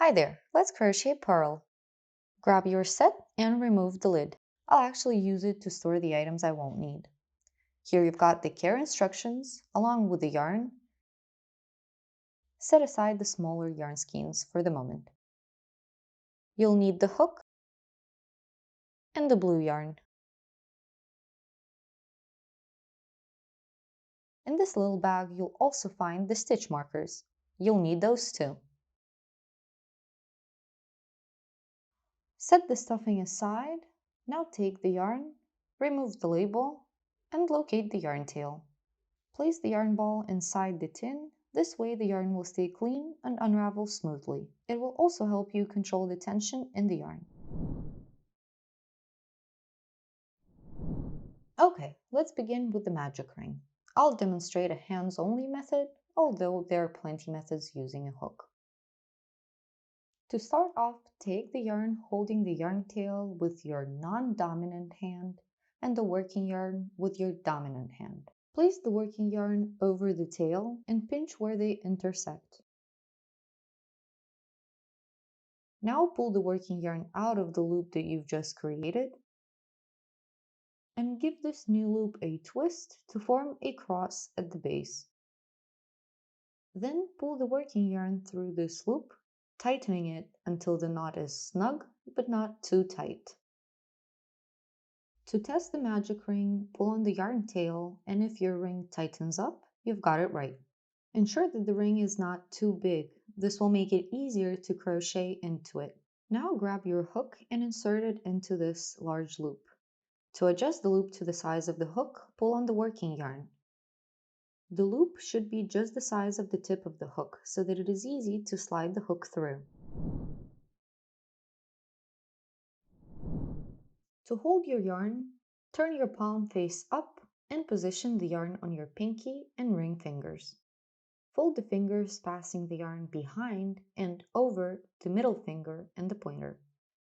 Hi there, let's crochet purl. Grab your set and remove the lid. I'll actually use it to store the items I won't need. Here you've got the care instructions along with the yarn. Set aside the smaller yarn skeins for the moment. You'll need the hook and the blue yarn. In this little bag, you'll also find the stitch markers. You'll need those too. Set the stuffing aside. Now take the yarn, remove the label, and locate the yarn tail. Place the yarn ball inside the tin. This way the yarn will stay clean and unravel smoothly. It will also help you control the tension in the yarn. Okay, let's begin with the magic ring. I'll demonstrate a hands-only method, although there are plenty methods using a hook. To start off, take the yarn holding the yarn tail with your non-dominant hand and the working yarn with your dominant hand. Place the working yarn over the tail and pinch where they intersect. Now pull the working yarn out of the loop that you've just created and give this new loop a twist to form a cross at the base. Then pull the working yarn through this loop, tightening it until the knot is snug but not too tight. To test the magic ring, pull on the yarn tail, and if your ring tightens up, you've got it right. Ensure that the ring is not too big. This will make it easier to crochet into it. Now grab your hook and insert it into this large loop. To adjust the loop to the size of the hook, pull on the working yarn. The loop should be just the size of the tip of the hook so that it is easy to slide the hook through. To hold your yarn, turn your palm face up and position the yarn on your pinky and ring fingers. Fold the fingers passing the yarn behind and over the middle finger and the pointer.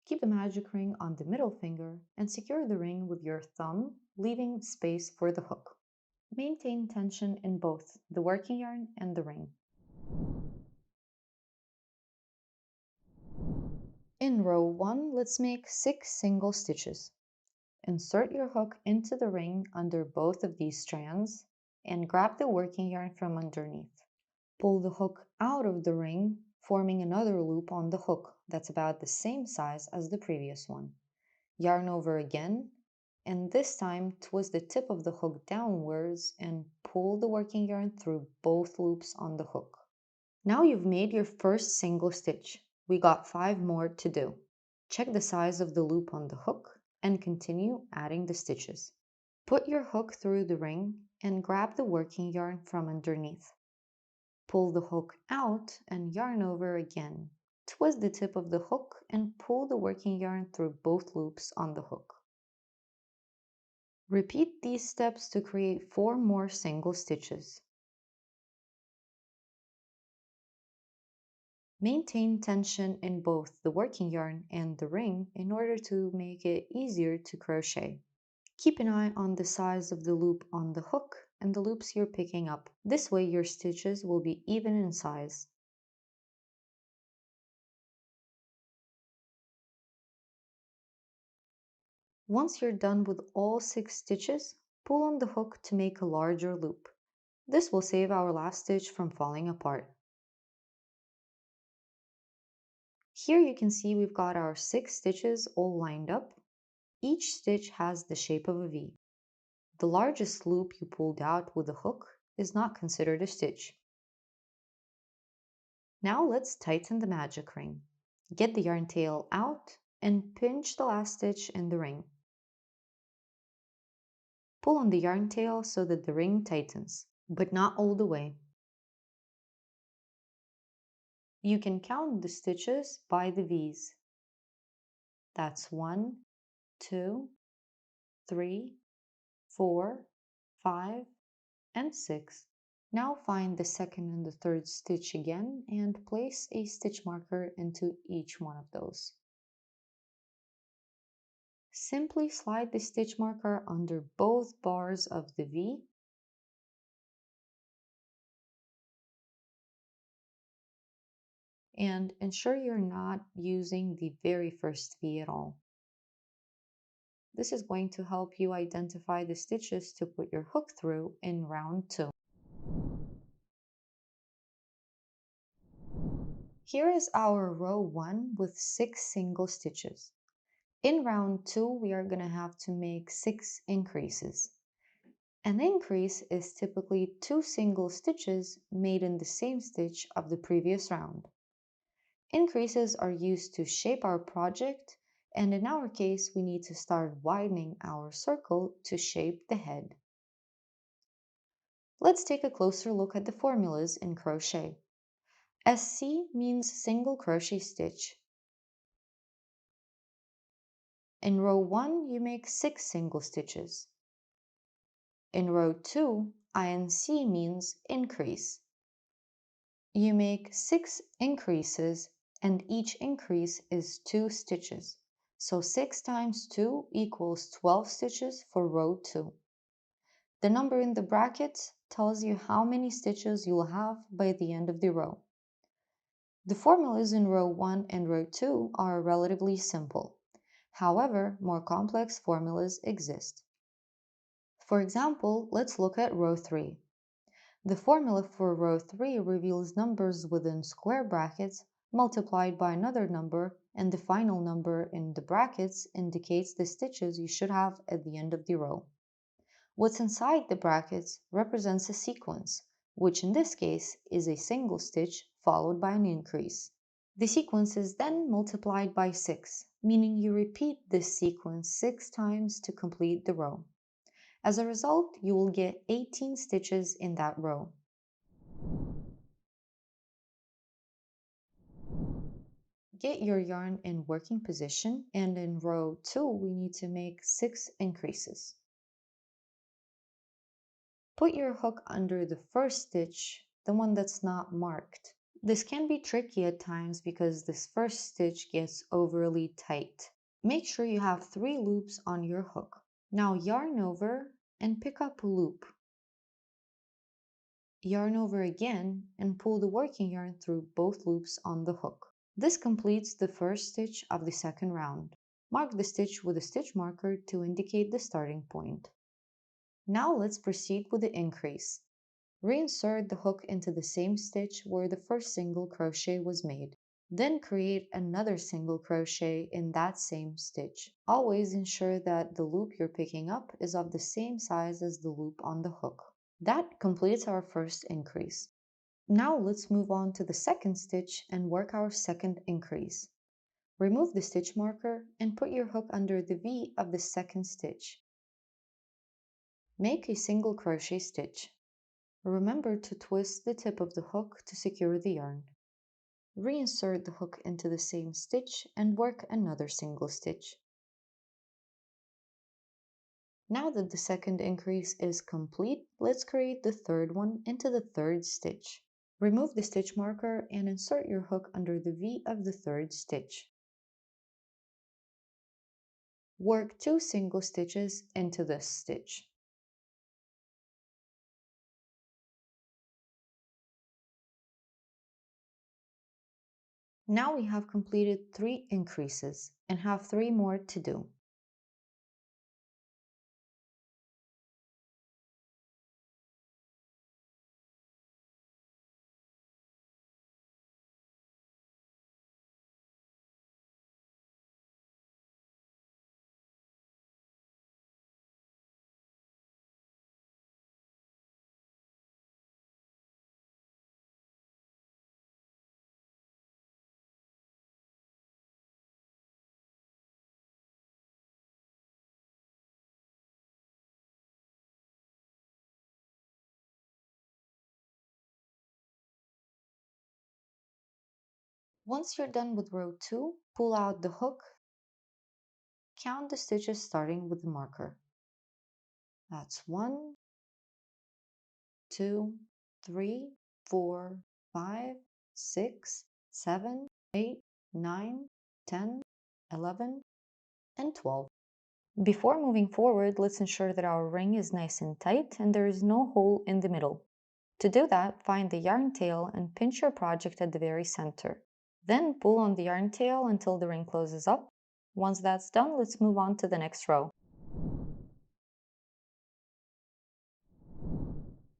Keep the magic ring on the middle finger and secure the ring with your thumb, leaving space for the hook. Maintain tension in both the working yarn and the ring. In row 1, let's make 6 single stitches. Insert your hook into the ring under both of these strands and grab the working yarn from underneath. Pull the hook out of the ring, forming another loop on the hook that's about the same size as the previous one. Yarn over again, and this time twist the tip of the hook downwards and pull the working yarn through both loops on the hook. Now you've made your first single stitch. We got 5 more to do. Check the size of the loop on the hook and continue adding the stitches. Put your hook through the ring and grab the working yarn from underneath. Pull the hook out and yarn over again. Twist the tip of the hook and pull the working yarn through both loops on the hook. Repeat these steps to create 4 more single stitches. Maintain tension in both the working yarn and the ring in order to make it easier to crochet. Keep an eye on the size of the loop on the hook and the loops you're picking up. This way your stitches will be even in size. Once you're done with all 6 stitches, pull on the hook to make a larger loop. This will save our last stitch from falling apart. Here you can see we've got our 6 stitches all lined up. Each stitch has the shape of a V. The largest loop you pulled out with the hook is not considered a stitch. Now let's tighten the magic ring. Get the yarn tail out and pinch the last stitch in the ring. Pull on the yarn tail so that the ring tightens, but not all the way. You can count the stitches by the V's. That's 1, 2, 3, 4, 5, and 6. Now find the second and the third stitch again and place a stitch marker into each one of those. Simply slide the stitch marker under both bars of the V and ensure you're not using the very first V at all. This is going to help you identify the stitches to put your hook through in round 2. Here is our row 1 with 6 single stitches. In round 2, we are going to have to make 6 increases. An increase is typically 2 single stitches made in the same stitch of the previous round. Increases are used to shape our project, and in our case, we need to start widening our circle to shape the head. Let's take a closer look at the formulas in crochet. SC means single crochet stitch. In row 1, you make 6 single stitches. In row 2, INC means increase. You make 6 increases and each increase is 2 stitches. So 6 times 2 equals 12 stitches for row 2. The number in the brackets tells you how many stitches you'll have by the end of the row. The formulas in row 1 and row 2 are relatively simple. However, more complex formulas exist. For example, let's look at row 3. The formula for row 3 reveals numbers within square brackets multiplied by another number, and the final number in the brackets indicates the stitches you should have at the end of the row. What's inside the brackets represents a sequence, which in this case is a single stitch followed by an increase. The sequence is then multiplied by 6, meaning you repeat this sequence 6 times to complete the row. As a result, you will get 18 stitches in that row. Get your yarn in working position, and in row 2 we need to make 6 increases. Put your hook under the first stitch, the one that's not marked. This can be tricky at times because this first stitch gets overly tight. Make sure you have 3 loops on your hook. Now yarn over and pick up a loop. Yarn over again and pull the working yarn through both loops on the hook. This completes the first stitch of the second round. Mark the stitch with a stitch marker to indicate the starting point. Now let's proceed with the increase. Reinsert the hook into the same stitch where the first single crochet was made. Then create another single crochet in that same stitch. Always ensure that the loop you're picking up is of the same size as the loop on the hook. That completes our first increase. Now let's move on to the second stitch and work our second increase. Remove the stitch marker and put your hook under the V of the second stitch. Make a single crochet stitch. Remember to twist the tip of the hook to secure the yarn. Reinsert the hook into the same stitch and work another single stitch. Now that the second increase is complete, let's create the third one into the third stitch. Remove the stitch marker and insert your hook under the V of the third stitch. Work 2 single stitches into this stitch. Now we have completed 3 increases and have 3 more to do. Once you're done with row 2, pull out the hook. Count the stitches starting with the marker. That's 1, 2, 3, 4, 5, 6, 7, 8, 9, 10, 11, and 12. Before moving forward, let's ensure that our ring is nice and tight and there is no hole in the middle. To do that, find the yarn tail and pinch your project at the very center. Then pull on the yarn tail until the ring closes up. Once that's done, let's move on to the next row.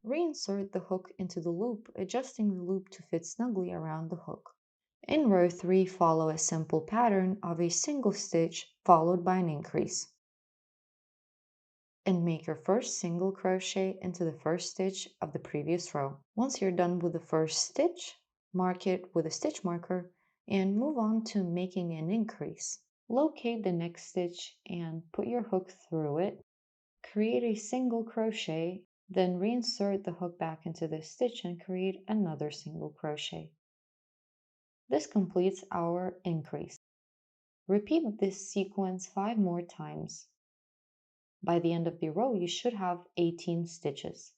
Reinsert the hook into the loop, adjusting the loop to fit snugly around the hook. In row 3, follow a simple pattern of a single stitch followed by an increase. And make your first single crochet into the first stitch of the previous row. Once you're done with the first stitch, mark it with a stitch marker and move on to making an increase. Locate the next stitch and put your hook through it. Create a single crochet, then reinsert the hook back into the stitch and create another single crochet. This completes our increase. Repeat this sequence 5 more times. By the end of the row, you should have 18 stitches.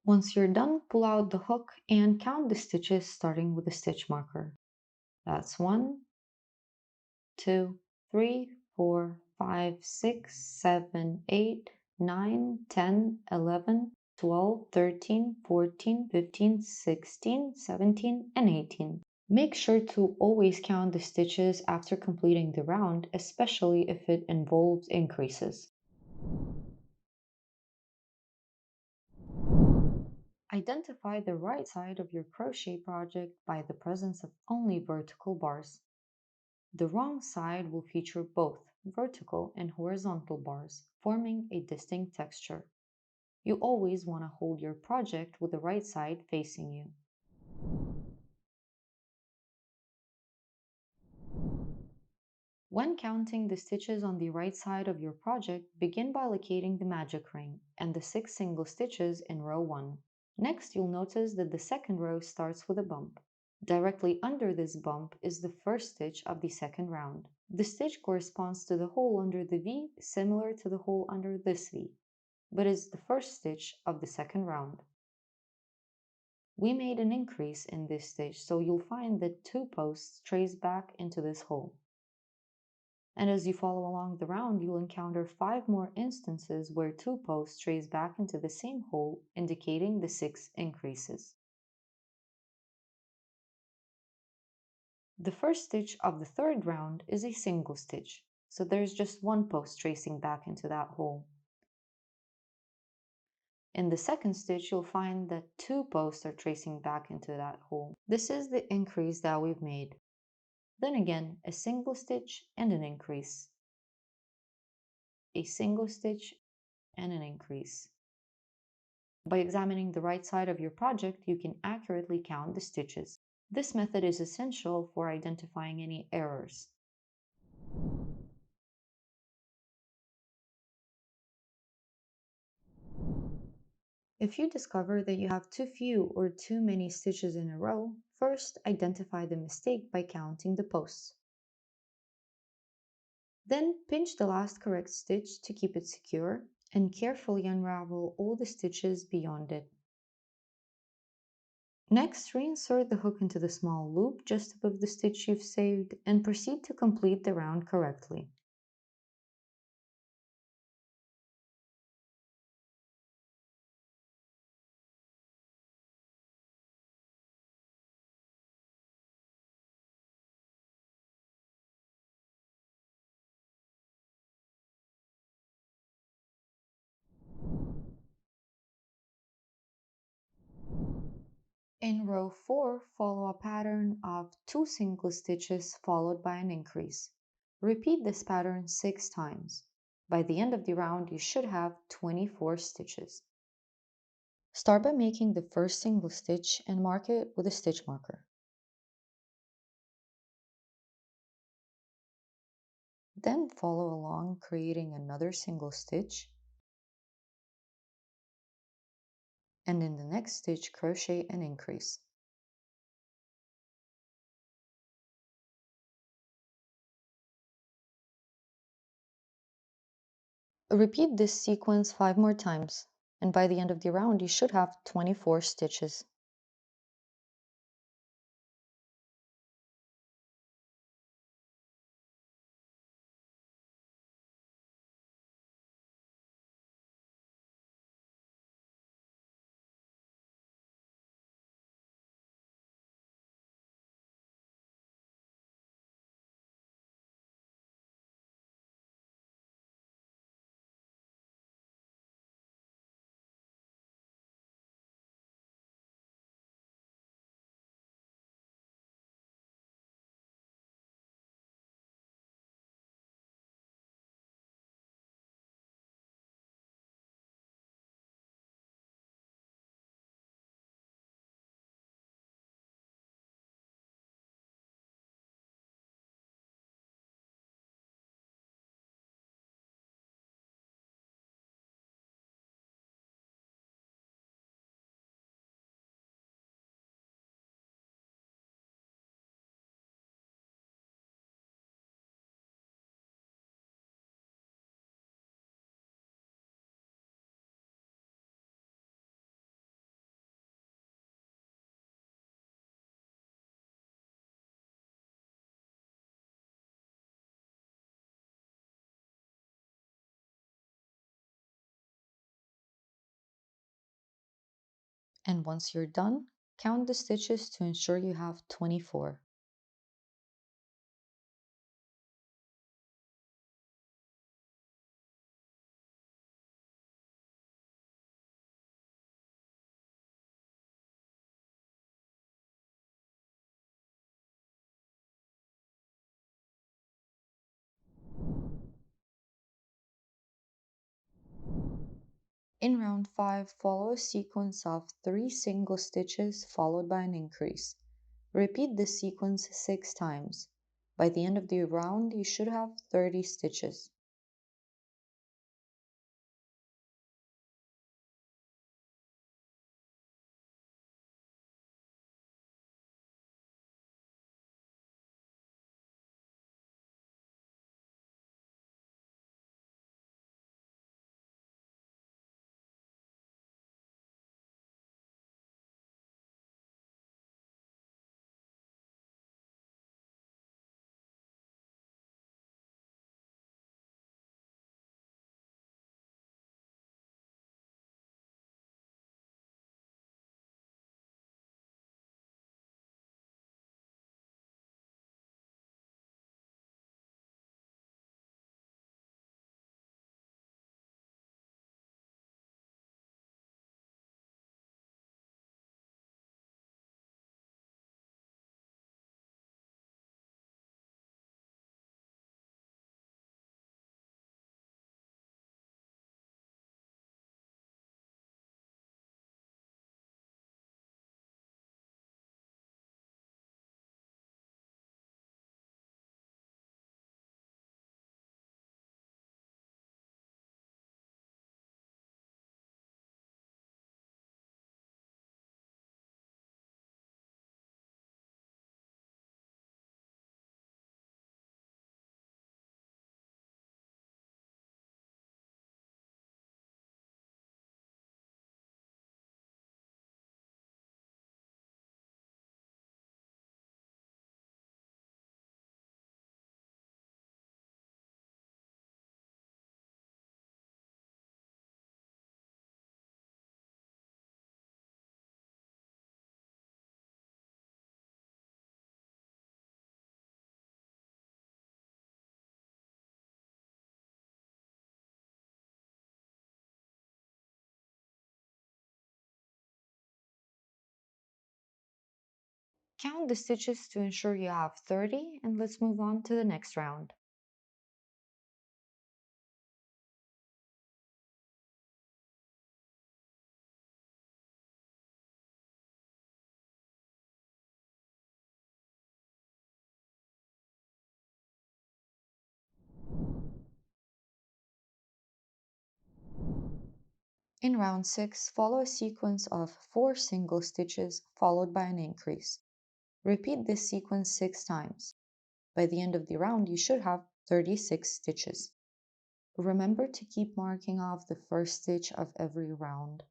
Once you're done, pull out the hook and count the stitches starting with the stitch marker. That's 1, 2, 3, 4, 5, 6, 7, 8, 9, 10, 11, 12, 13, 14, 15, 16, 17, and 18. Make sure to always count the stitches after completing the round, especially if it involves increases. Identify the right side of your crochet project by the presence of only vertical bars. The wrong side will feature both vertical and horizontal bars, forming a distinct texture. You always want to hold your project with the right side facing you. When counting the stitches on the right side of your project, begin by locating the magic ring and the 6 single stitches in row 1. Next, you'll notice that the second row starts with a bump. Directly under this bump is the first stitch of the second round. The stitch corresponds to the hole under the V, similar to the hole under this V, but is the first stitch of the second round. We made an increase in this stitch, so you'll find that 2 posts trace back into this hole. And as you follow along the round, you'll encounter 5 more instances where 2 posts trace back into the same hole, indicating the 6 increases. The first stitch of the third round is a single stitch, so there's just 1 post tracing back into that hole. In the second stitch, you'll find that 2 posts are tracing back into that hole. This is the increase that we've made. Then again, a single stitch and an increase. A single stitch and an increase. By examining the right side of your project, you can accurately count the stitches. This method is essential for identifying any errors. If you discover that you have too few or too many stitches in a row, first identify the mistake by counting the posts. Then pinch the last correct stitch to keep it secure and carefully unravel all the stitches beyond it. Next, reinsert the hook into the small loop just above the stitch you've saved and proceed to complete the round correctly. In row 4, follow a pattern of 2 single stitches followed by an increase. Repeat this pattern 6 times. By the end of the round, you should have 24 stitches. Start by making the first single stitch and mark it with a stitch marker. Then follow along, creating another single stitch. And in the next stitch, crochet an increase. Repeat this sequence 5 more times, and by the end of the round, you should have 24 stitches. And once you're done, count the stitches to ensure you have 24. In round 5, follow a sequence of 3 single stitches followed by an increase. Repeat this sequence 6 times. By the end of the round, you should have 30 stitches. Count the stitches to ensure you have 30, and let's move on to the next round. In round 6, follow a sequence of 4 single stitches followed by an increase. Repeat this sequence 6 times. By the end of the round, you should have 36 stitches. Remember to keep marking off the first stitch of every round.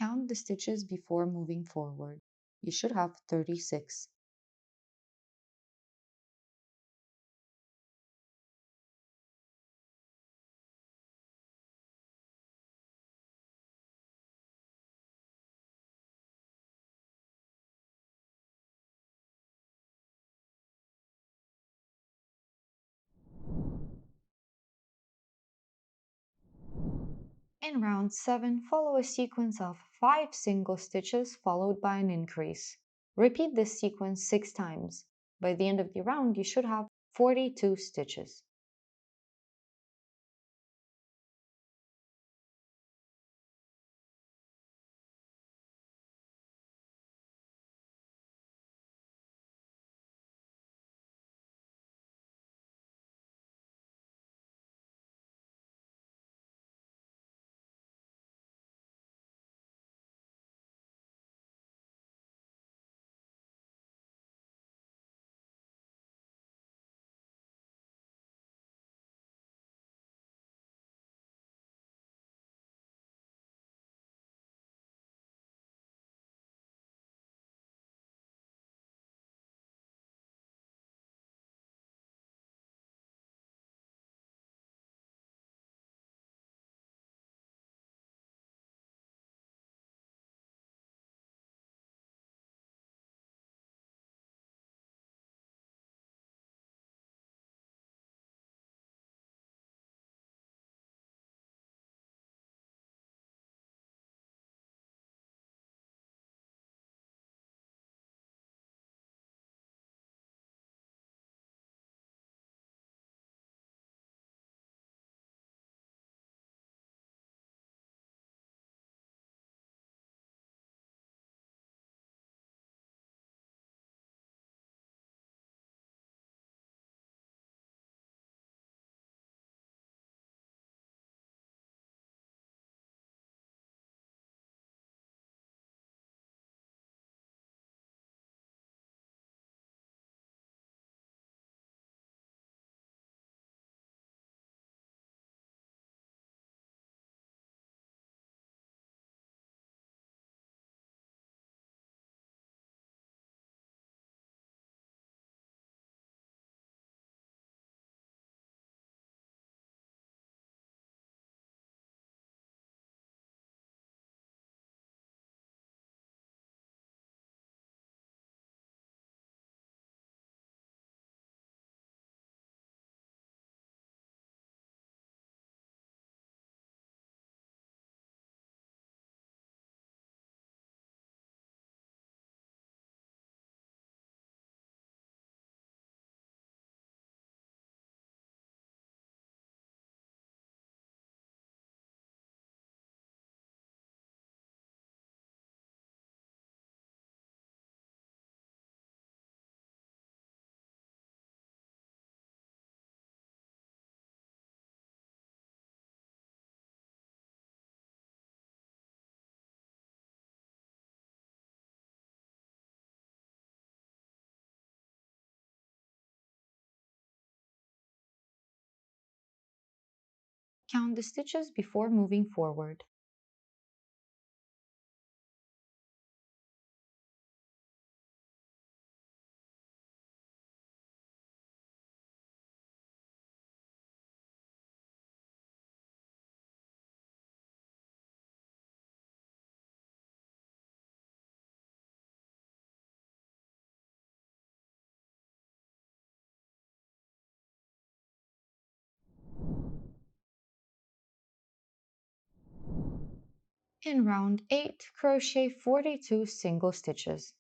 Count the stitches before moving forward. You should have 36. In round 7, follow a sequence of 5 single stitches followed by an increase. Repeat this sequence 6 times. By the end of the round, you should have 42 stitches. Count the stitches before moving forward. In round 8, crochet 42 single stitches.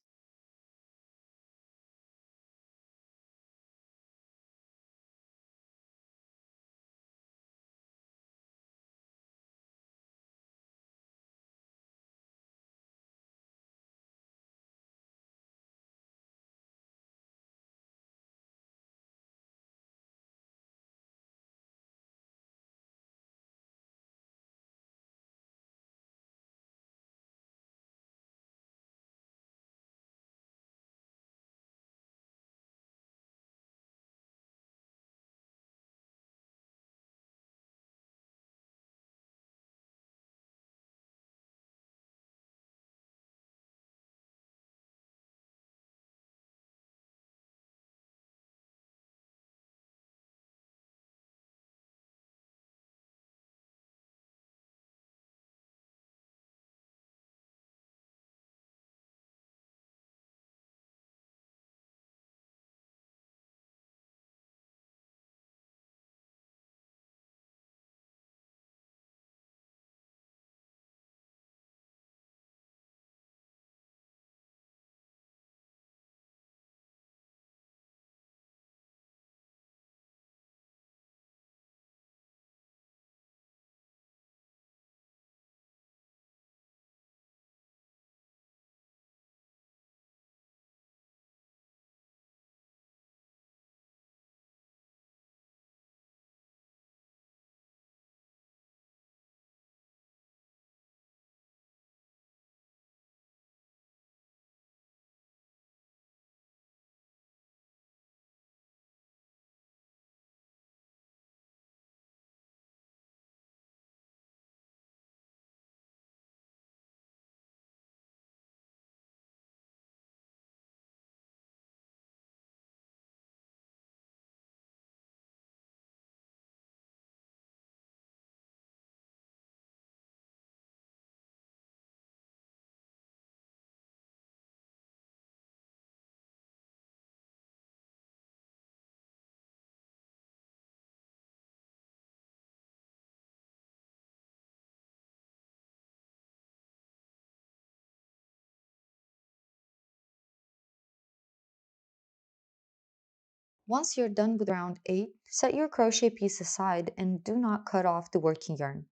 Once you're done with round 8, set your crochet piece aside and do not cut off the working yarn.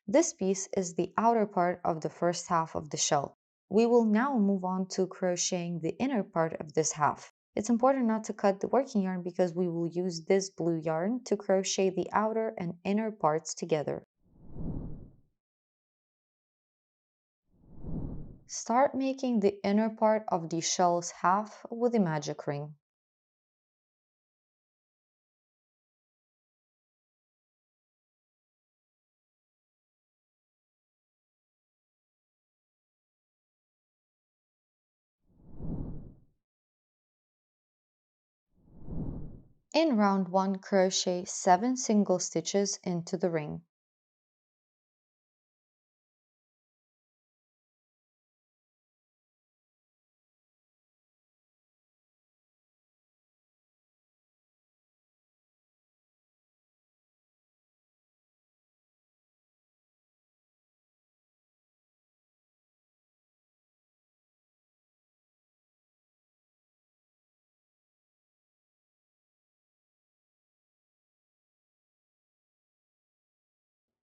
This piece is the outer part of the first half of the shell. We will now move on to crocheting the inner part of this half. It's important not to cut the working yarn because we will use this blue yarn to crochet the outer and inner parts together. Start making the inner part of the shell's half with a magic ring. In round 1, crochet 7 single stitches into the ring.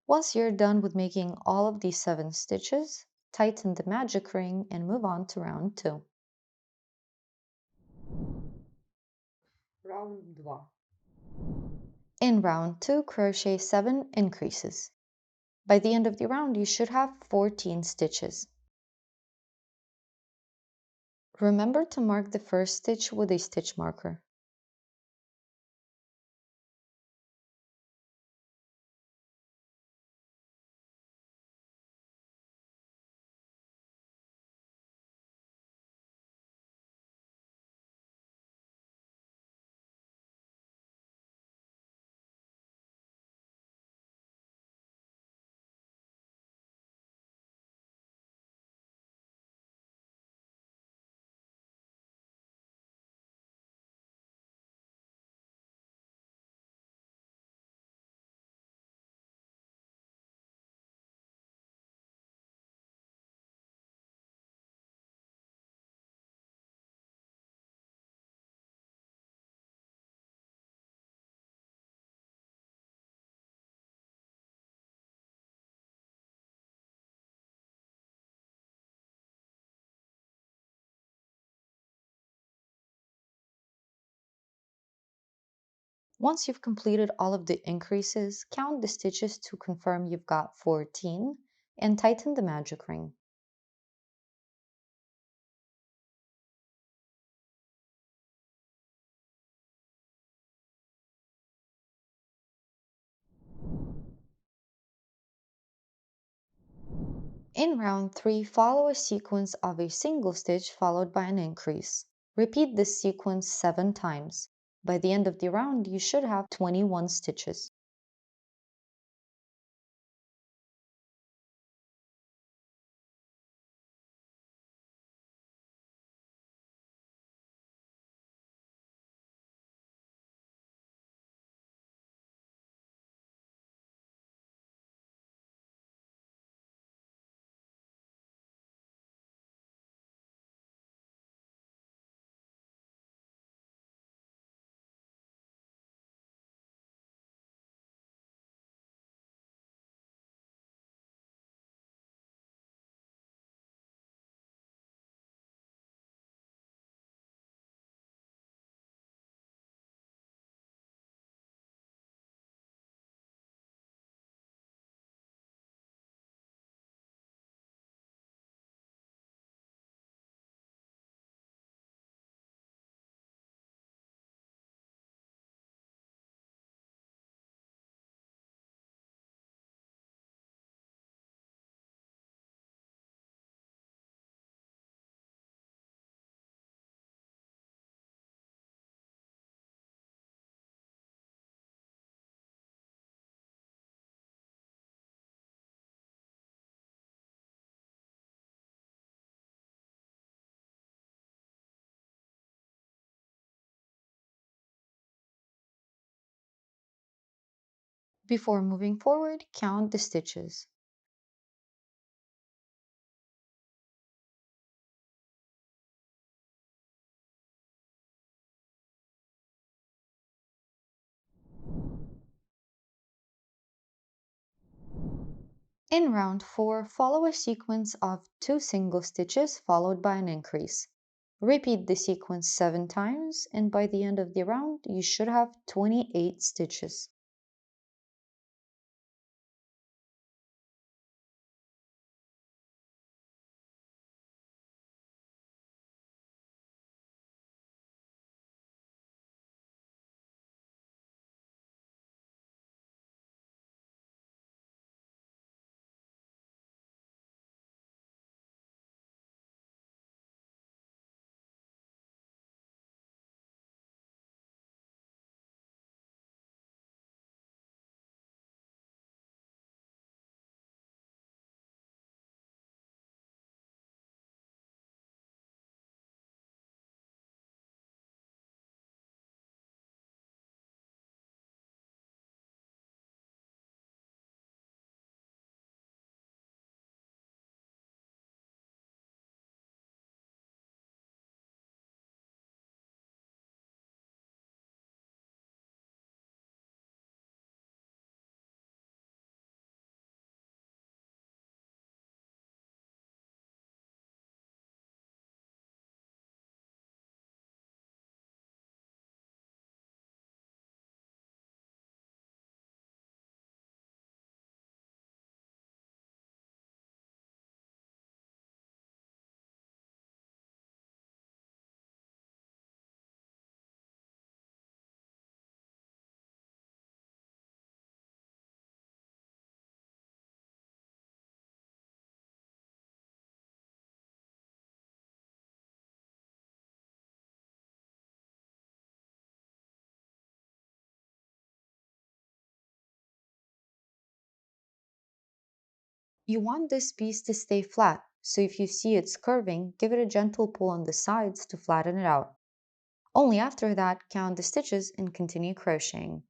Once you're done with making all of these 7 stitches, tighten the magic ring and move on to round 2. Round 2. In round 2, crochet 7 increases. By the end of the round, you should have 14 stitches. Remember to mark the first stitch with a stitch marker. Once you've completed all of the increases, count the stitches to confirm you've got 14 and tighten the magic ring. In round 3, follow a sequence of a single stitch followed by an increase. Repeat this sequence 7 times. By the end of the round, you should have 21 stitches. Before moving forward, count the stitches. In round 4, follow a sequence of 2 single stitches followed by an increase. Repeat the sequence 7 times, and by the end of the round, you should have 28 stitches. You want this piece to stay flat, so if you see it's curving, give it a gentle pull on the sides to flatten it out. Only after that, count the stitches and continue crocheting.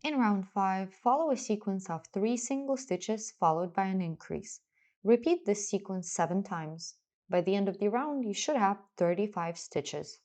In round 5, follow a sequence of 3 single stitches followed by an increase. Repeat this sequence 7 times. By the end of the round, you should have 35 stitches.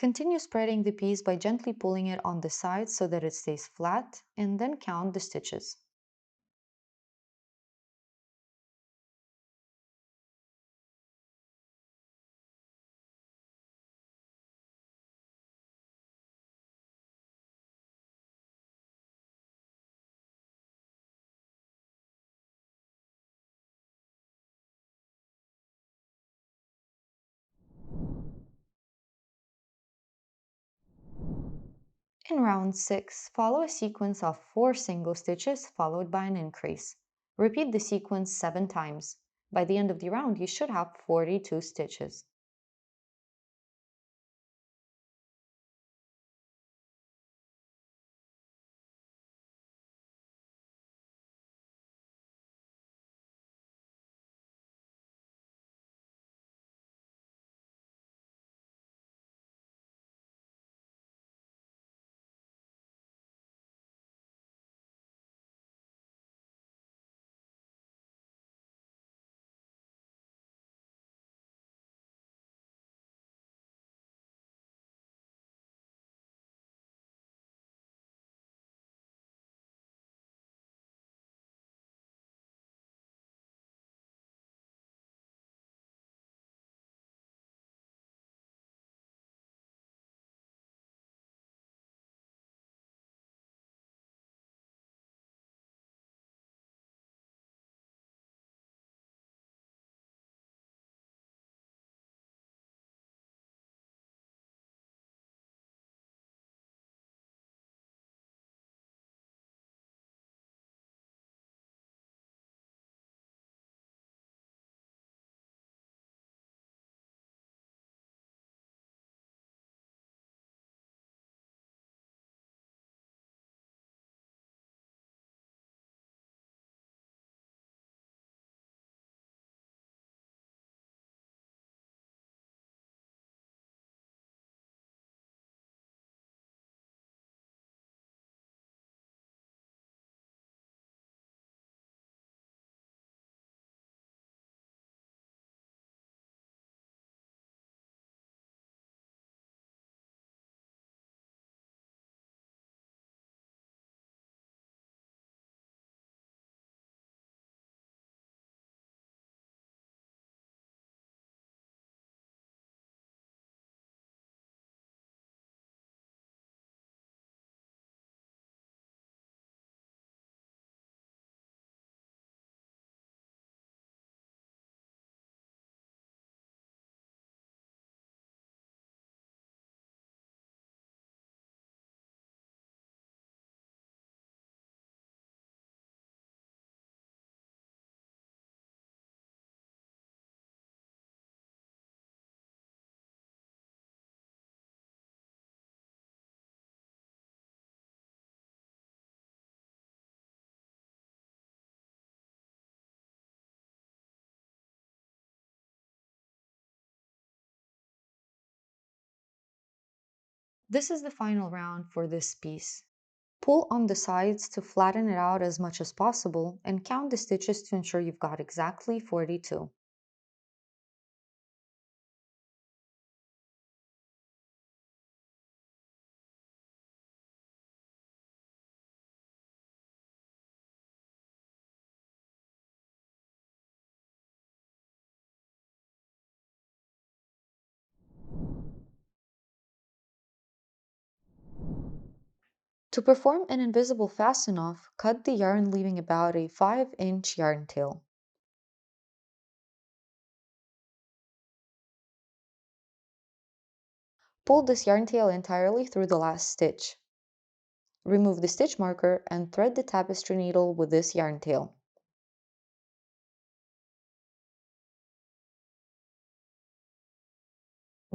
Continue spreading the piece by gently pulling it on the sides so that it stays flat, and then count the stitches. In round 6, follow a sequence of 4 single stitches followed by an increase. Repeat the sequence 7 times. By the end of the round, you should have 42 stitches. This is the final round for this piece. Pull on the sides to flatten it out as much as possible and count the stitches to ensure you've got exactly 42. To perform an invisible fasten off, cut the yarn leaving about a 5-inch yarn tail. Pull this yarn tail entirely through the last stitch. Remove the stitch marker and thread the tapestry needle with this yarn tail.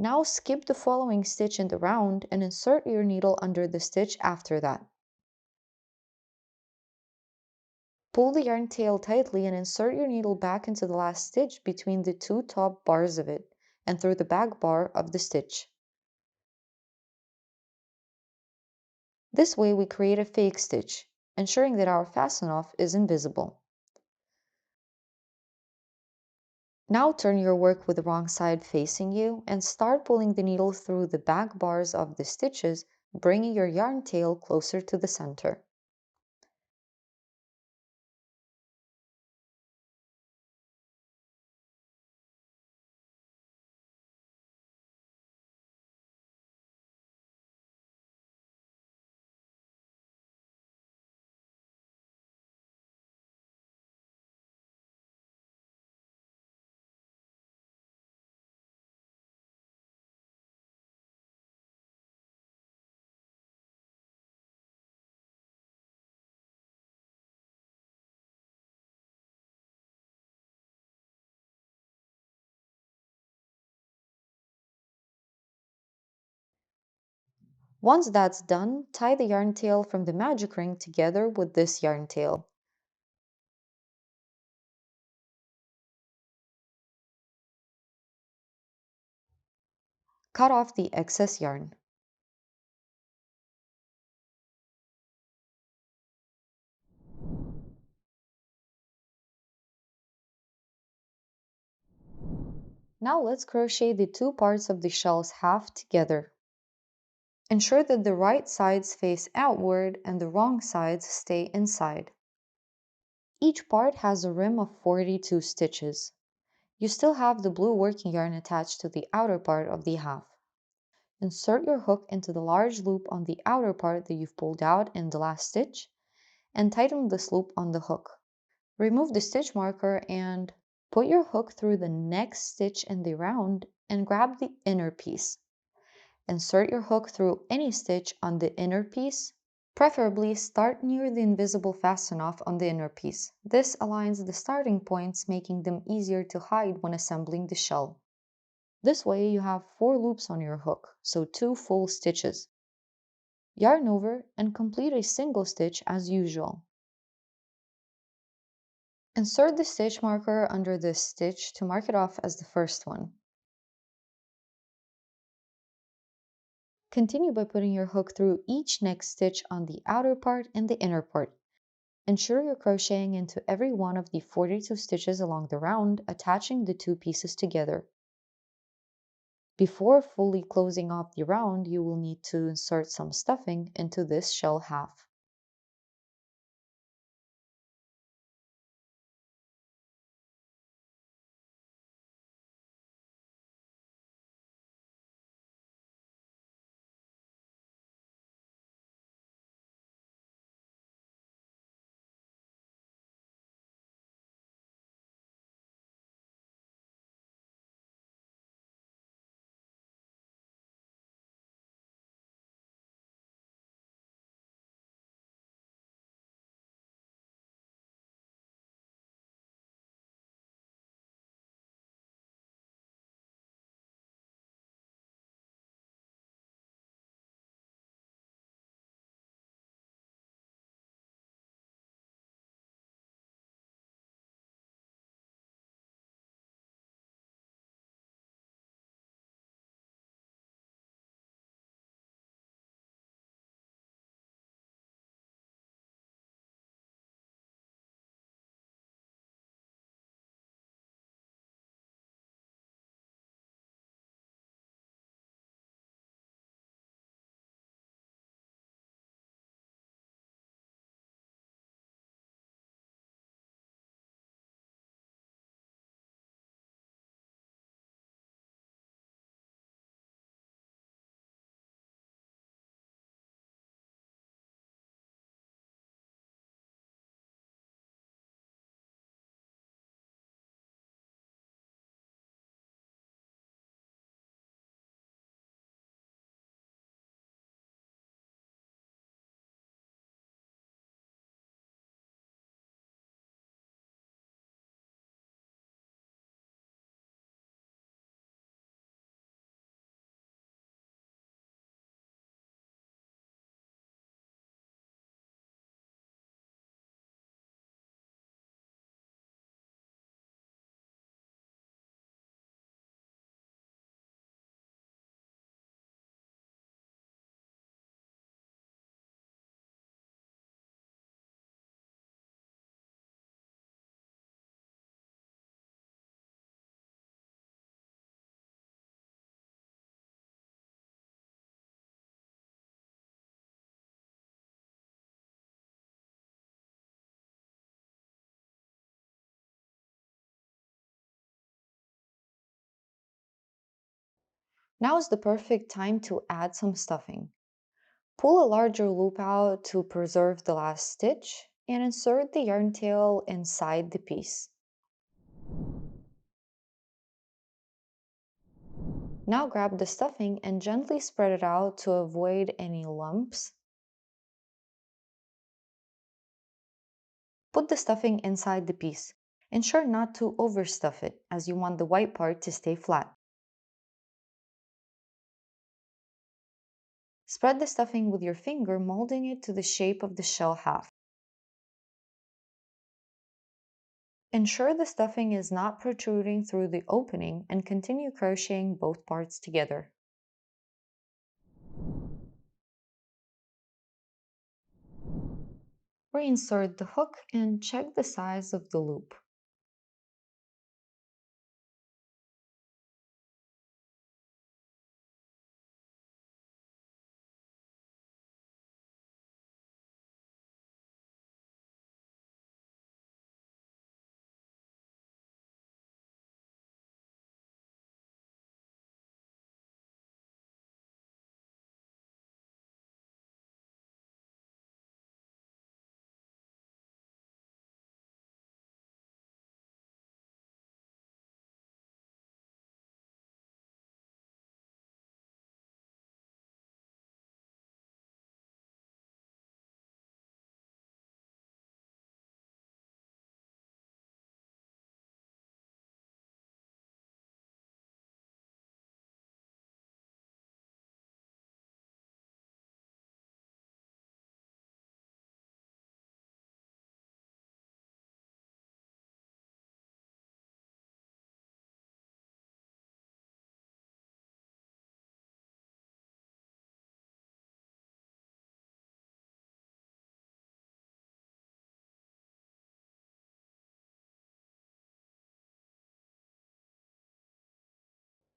Now skip the following stitch in the round and insert your needle under the stitch after that. Pull the yarn tail tightly and insert your needle back into the last stitch between the two top bars of it and through the back bar of the stitch. This way we create a fake stitch, ensuring that our fasten off is invisible. Now turn your work with the wrong side facing you and start pulling the needle through the back bars of the stitches, bringing your yarn tail closer to the center. Once that's done, tie the yarn tail from the magic ring together with this yarn tail. Cut off the excess yarn. Now let's crochet the two parts of the shell's half together. Ensure that the right sides face outward and the wrong sides stay inside. Each part has a rim of 42 stitches. You still have the blue working yarn attached to the outer part of the half. Insert your hook into the large loop on the outer part that you've pulled out in the last stitch and tighten this loop on the hook. Remove the stitch marker and put your hook through the next stitch in the round and grab the inner piece. Insert your hook through any stitch on the inner piece. Preferably start near the invisible fasten off on the inner piece. This aligns the starting points, making them easier to hide when assembling the shell. This way you have 4 loops on your hook, so 2 full stitches. Yarn over and complete a single stitch as usual. Insert the stitch marker under this stitch to mark it off as the first one. Continue by putting your hook through each next stitch on the outer part and the inner part. Ensure you're crocheting into every one of the 42 stitches along the round, attaching the 2 pieces together. Before fully closing off the round, you will need to insert some stuffing into this shell half. Now is the perfect time to add some stuffing. Pull a larger loop out to preserve the last stitch and insert the yarn tail inside the piece. Now grab the stuffing and gently spread it out to avoid any lumps. Put the stuffing inside the piece. Ensure not to overstuff it, as you want the white part to stay flat. Spread the stuffing with your finger, molding it to the shape of the shell half. Ensure the stuffing is not protruding through the opening and continue crocheting both parts together. Reinsert the hook and check the size of the loop.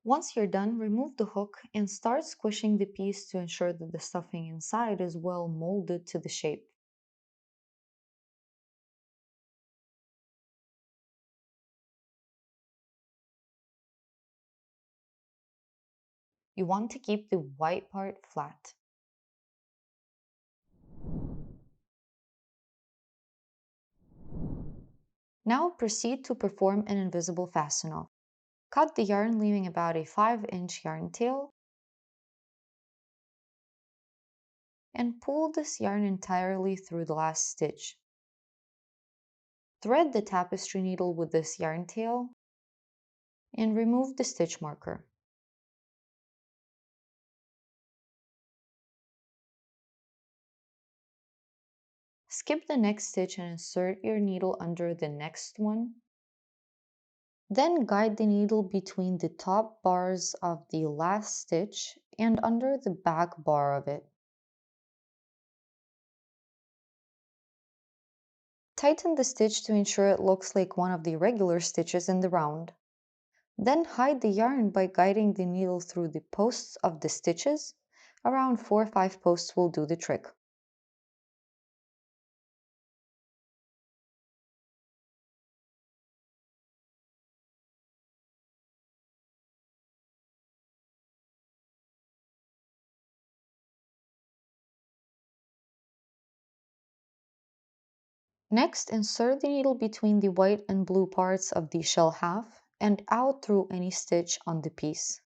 Once you're done, remove the hook and start squishing the piece to ensure that the stuffing inside is well molded to the shape. You want to keep the white part flat. Now proceed to perform an invisible fasten off. Cut the yarn leaving about a 5-inch yarn tail and pull this yarn entirely through the last stitch. Thread the tapestry needle with this yarn tail and remove the stitch marker. Skip the next stitch and insert your needle under the next one. Then guide the needle between the top bars of the last stitch and under the back bar of it. Tighten the stitch to ensure it looks like one of the regular stitches in the round. Then hide the yarn by guiding the needle through the posts of the stitches. Around 4 or 5 posts will do the trick. Next, insert the needle between the white and blue parts of the shell half and out through any stitch on the piece.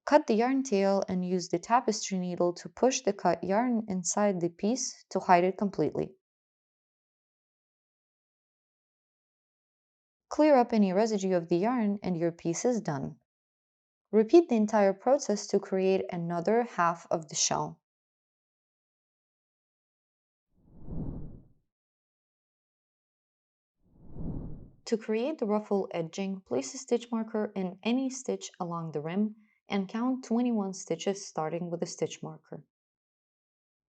Cut the yarn tail and use the tapestry needle to push the cut yarn inside the piece to hide it completely. Clear up any residue of the yarn and your piece is done. Repeat the entire process to create another half of the shell. To create the ruffle edging, place a stitch marker in any stitch along the rim and count 21 stitches starting with a stitch marker.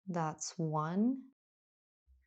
That's 1,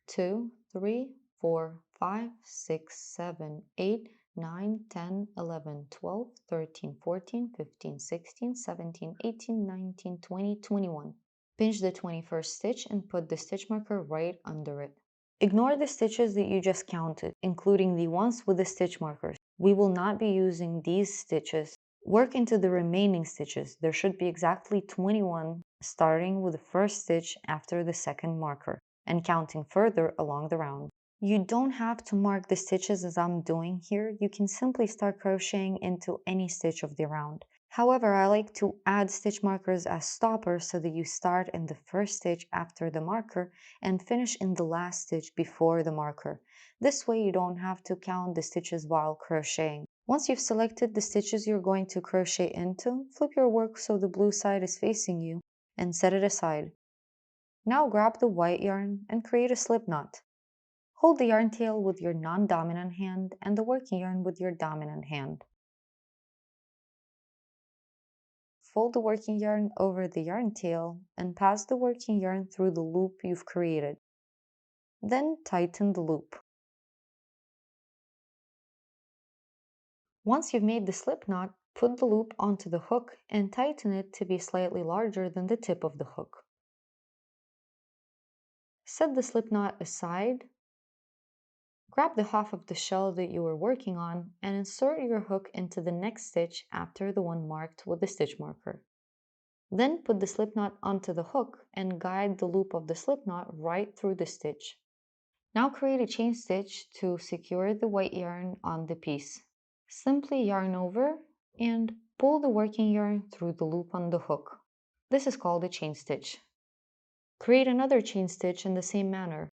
2, 3, 4, 5, 6, 7, 8, 9, 10, 11, 12, 13, 14, 15, 16, 17, 18, 19, 20, 21. Pinch the 21st stitch and put the stitch marker right under it. Ignore the stitches that you just counted, including the ones with the stitch markers. We will not be using these stitches. Work into the remaining stitches. There should be exactly 21, starting with the first stitch after the second marker and counting further along the round. You don't have to mark the stitches as I'm doing here. You can simply start crocheting into any stitch of the round. However, I like to add stitch markers as stoppers so that you start in the first stitch after the marker and finish in the last stitch before the marker. This way you don't have to count the stitches while crocheting. Once you've selected the stitches you're going to crochet into, flip your work so the blue side is facing you and set it aside. Now grab the white yarn and create a slip knot. Hold the yarn tail with your non-dominant hand and the working yarn with your dominant hand. Fold the working yarn over the yarn tail and pass the working yarn through the loop you've created. Then tighten the loop. Once you've made the slip knot, put the loop onto the hook and tighten it to be slightly larger than the tip of the hook. Set the slip knot aside. Grab the half of the shell that you were working on and insert your hook into the next stitch after the one marked with the stitch marker. Then put the slip knot onto the hook and guide the loop of the slip knot right through the stitch. Now create a chain stitch to secure the white yarn on the piece. Simply yarn over and pull the working yarn through the loop on the hook. This is called a chain stitch. Create another chain stitch in the same manner.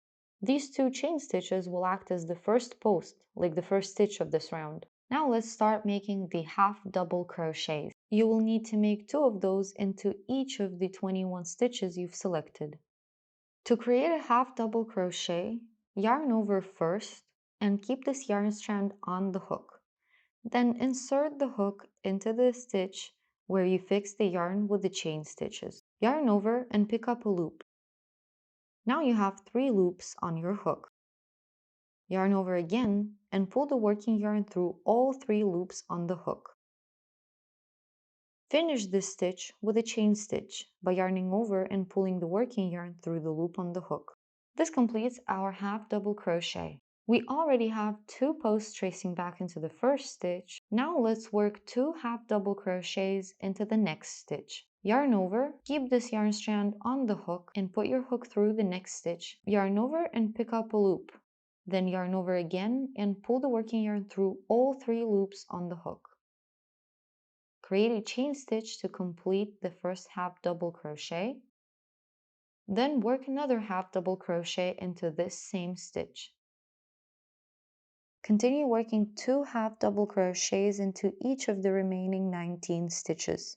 These two chain stitches will act as the first post, like the first stitch of this round. Now let's start making the half double crochets. You will need to make 2 of those into each of the 21 stitches you've selected. To create a half double crochet, yarn over first and keep this yarn strand on the hook. Then insert the hook into the stitch where you fixed the yarn with the chain stitches. Yarn over and pick up a loop. Now you have 3 loops on your hook. Yarn over again and pull the working yarn through all 3 loops on the hook. Finish this stitch with a chain stitch by yarning over and pulling the working yarn through the loop on the hook. This completes our half double crochet. We already have 2 posts tracing back into the first stitch. Now let's work 2 half double crochets into the next stitch. Yarn over, keep this yarn strand on the hook and put your hook through the next stitch. Yarn over and pick up a loop. Then yarn over again and pull the working yarn through all 3 loops on the hook. Create a chain stitch to complete the first half double crochet. Then work another half double crochet into this same stitch. Continue working 2 half double crochets into each of the remaining 19 stitches.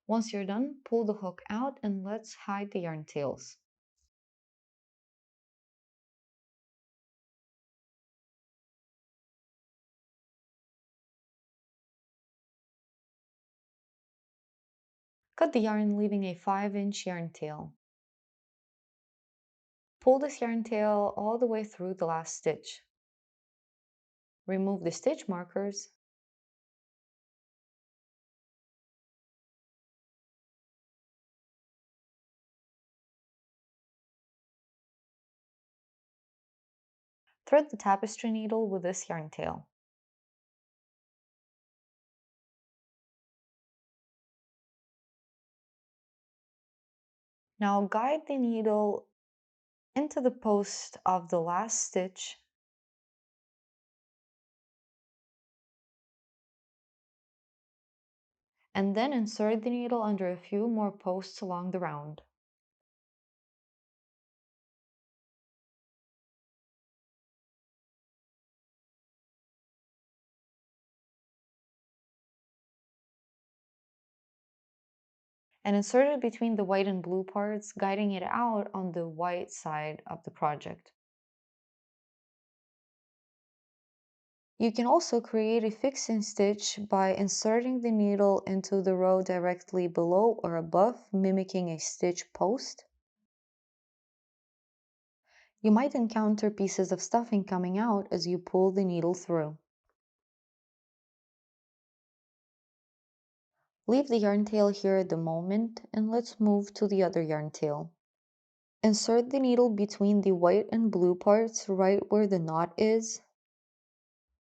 Once you're done, pull the hook out and let's hide the yarn tails. Cut the yarn, leaving a 5-inch yarn tail. Pull this yarn tail all the way through the last stitch. Remove the stitch markers thread the tapestry needle with this yarn tail. Now guide the needle into the post of the last stitch and then insert the needle under a few more posts along the round. And insert it between the white and blue parts, guiding it out on the white side of the project. You can also create a fixing stitch by inserting the needle into the row directly below or above, mimicking a stitch post. You might encounter pieces of stuffing coming out as you pull the needle through. Leave the yarn tail here at the moment and let's move to the other yarn tail. Insert the needle between the white and blue parts right where the knot is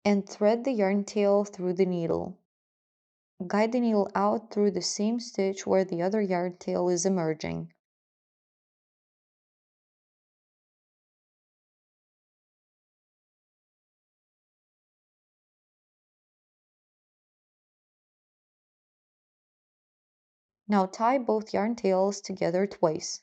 and thread the yarn tail through the needle. Guide the needle out through the same stitch where the other yarn tail is emerging. Now tie both yarn tails together twice.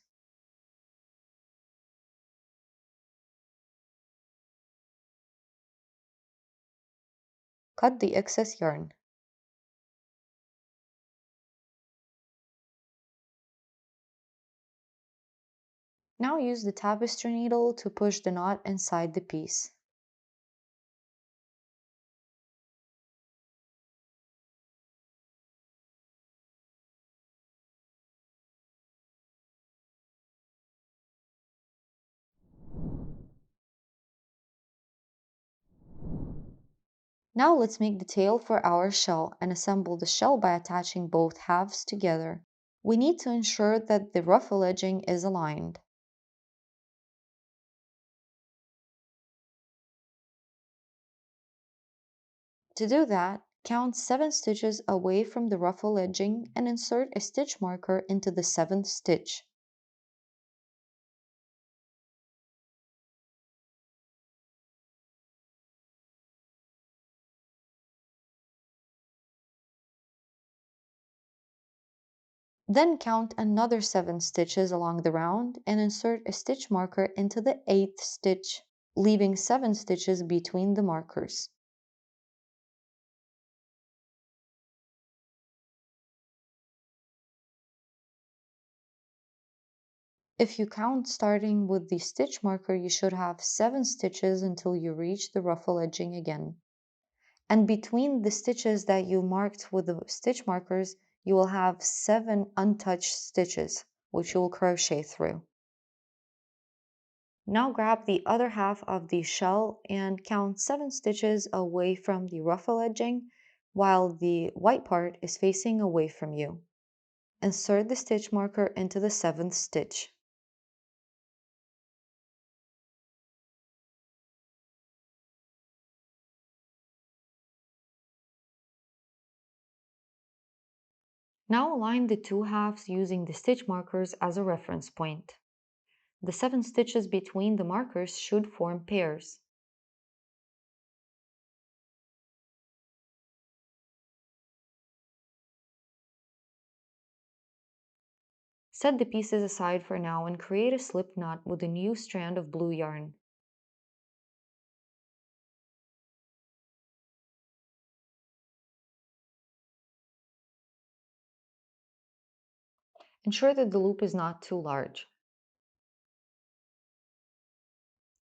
Cut the excess yarn. Now use the tapestry needle to push the knot inside the piece. Now let's make the tail for our shell and assemble the shell by attaching both halves together. We need to ensure that the ruffle edging is aligned. To do that, count 7 stitches away from the ruffle edging and insert a stitch marker into the 7th stitch. Then count another 7 stitches along the round and insert a stitch marker into the 8th stitch, leaving 7 stitches between the markers. If you count starting with the stitch marker, you should have 7 stitches until you reach the ruffle edging again. And between the stitches that you marked with the stitch markers, you will have 7 untouched stitches, which you will crochet through. Now grab the other half of the shell and count 7 stitches away from the ruffle edging while the white part is facing away from you. Insert the stitch marker into the 7th stitch. Now align the two halves using the stitch markers as a reference point. The 7 stitches between the markers should form pairs. Set the pieces aside for now and create a slip knot with a new strand of blue yarn. Ensure that the loop is not too large.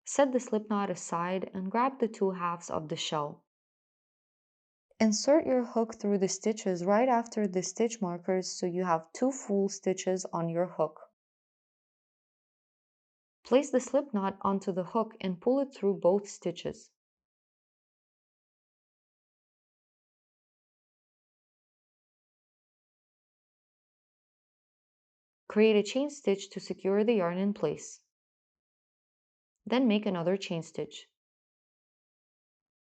Set the slip knot aside and grab the two halves of the shell. Insert your hook through the stitches right after the stitch markers so you have two full stitches on your hook. Place the slip knot onto the hook and pull it through both stitches. Create a chain stitch to secure the yarn in place. Then make another chain stitch.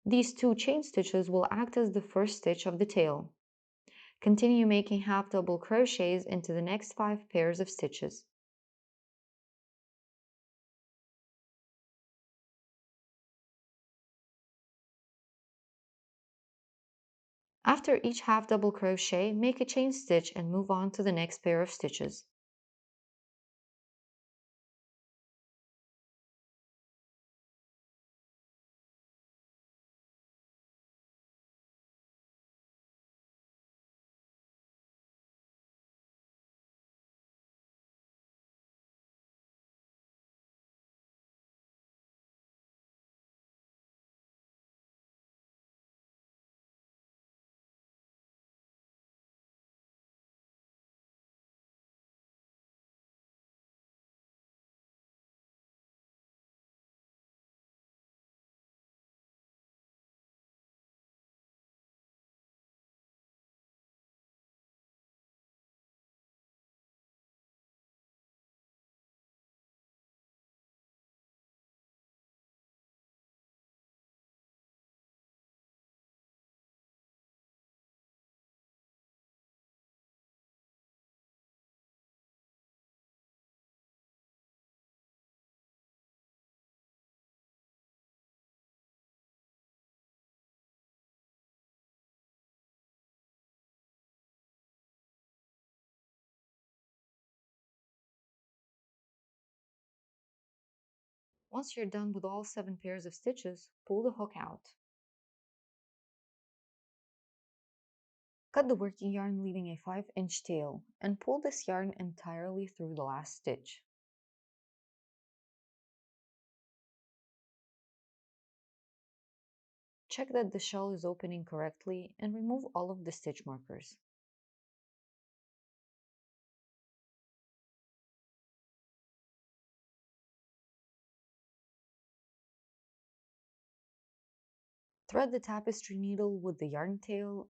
These two chain stitches will act as the first stitch of the tail. Continue making half double crochets into the next 5 pairs of stitches. After each half double crochet, make a chain stitch and move on to the next pair of stitches. Once you're done with all 7 pairs of stitches, pull the hook out. Cut the working yarn leaving a 5-inch tail and pull this yarn entirely through the last stitch. Check that the shell is opening correctly and remove all of the stitch markers. Thread the tapestry needle with the yarn tail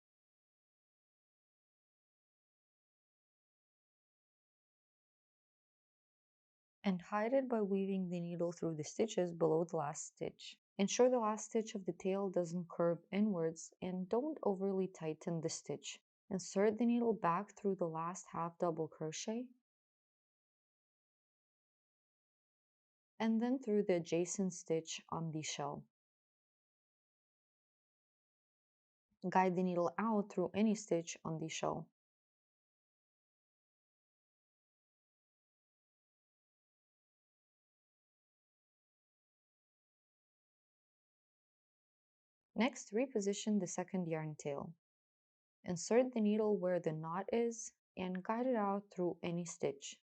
and hide it by weaving the needle through the stitches below the last stitch. Ensure the last stitch of the tail doesn't curve inwards and don't overly tighten the stitch. Insert the needle back through the last half double crochet and then through the adjacent stitch on the shell. Guide the needle out through any stitch on the shell. Next, reposition the second yarn tail. Insert the needle where the knot is and guide it out through any stitch.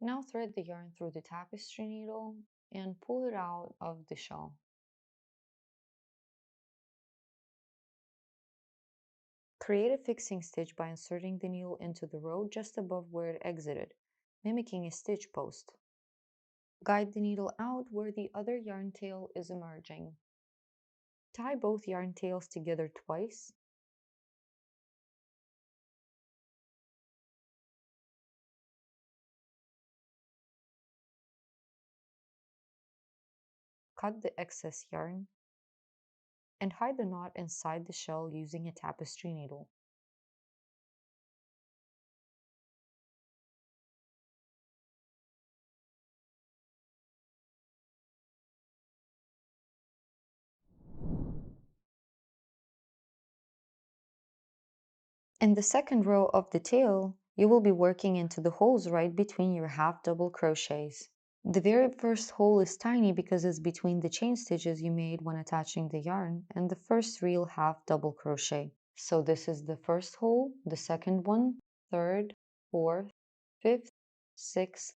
Now thread the yarn through the tapestry needle and pull it out of the shell. Create a fixing stitch by inserting the needle into the row just above where it exited, mimicking a stitch post. Guide the needle out where the other yarn tail is emerging. Tie both yarn tails together twice. Cut the excess yarn and hide the knot inside the shell using a tapestry needle. In the second row of the tail, you will be working into the holes right between your half double crochets. The very first hole is tiny because it's between the chain stitches you made when attaching the yarn and the first real half double crochet. So this is the first hole, the second one, third, fourth, fifth, sixth,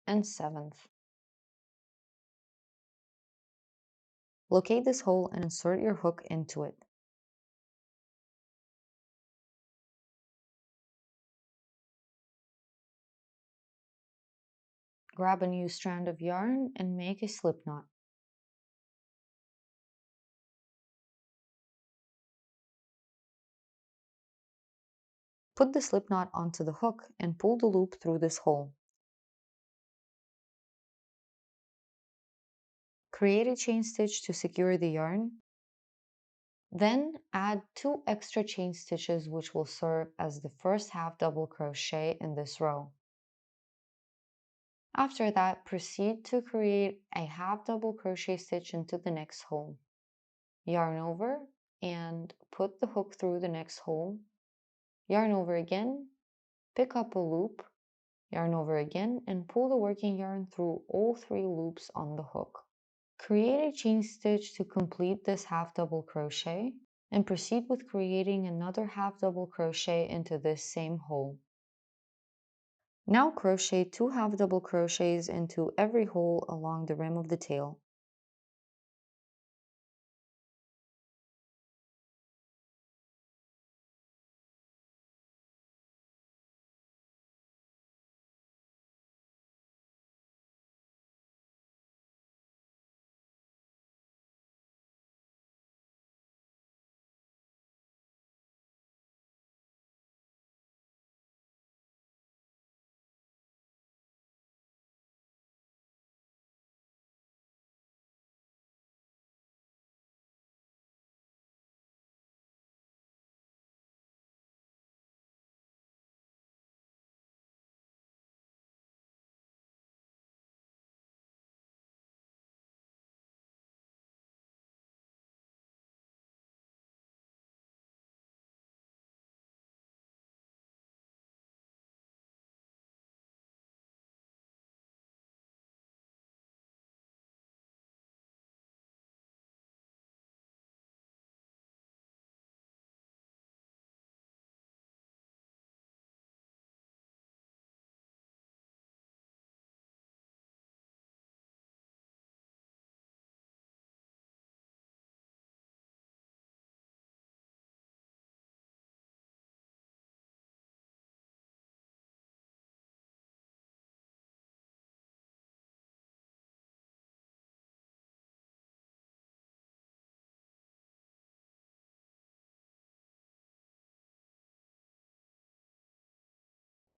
and seventh. Locate this hole and insert your hook into it. Grab a new strand of yarn and make a slip knot. Put the slip knot onto the hook and pull the loop through this hole. Create a chain stitch to secure the yarn. Then add 2 extra chain stitches which will serve as the first half double crochet in this row. After that, proceed to create a half double crochet stitch into the next hole. Yarn over and put the hook through the next hole. Yarn over again, pick up a loop, yarn over again, and pull the working yarn through all 3 loops on the hook. Create a chain stitch to complete this half double crochet and proceed with creating another half double crochet into this same hole. Now crochet 2 half double crochets into every hole along the rim of the tail.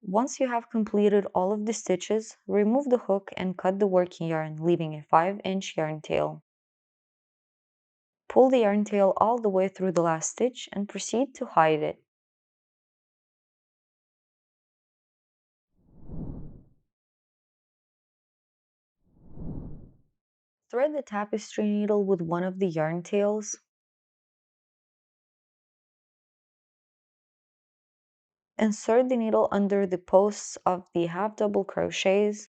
Once you have completed all of the stitches, remove the hook and cut the working yarn, leaving a 5-inch yarn tail. Pull the yarn tail all the way through the last stitch and proceed to hide it. Thread the tapestry needle with one of the yarn tails. Insert the needle under the posts of the half double crochets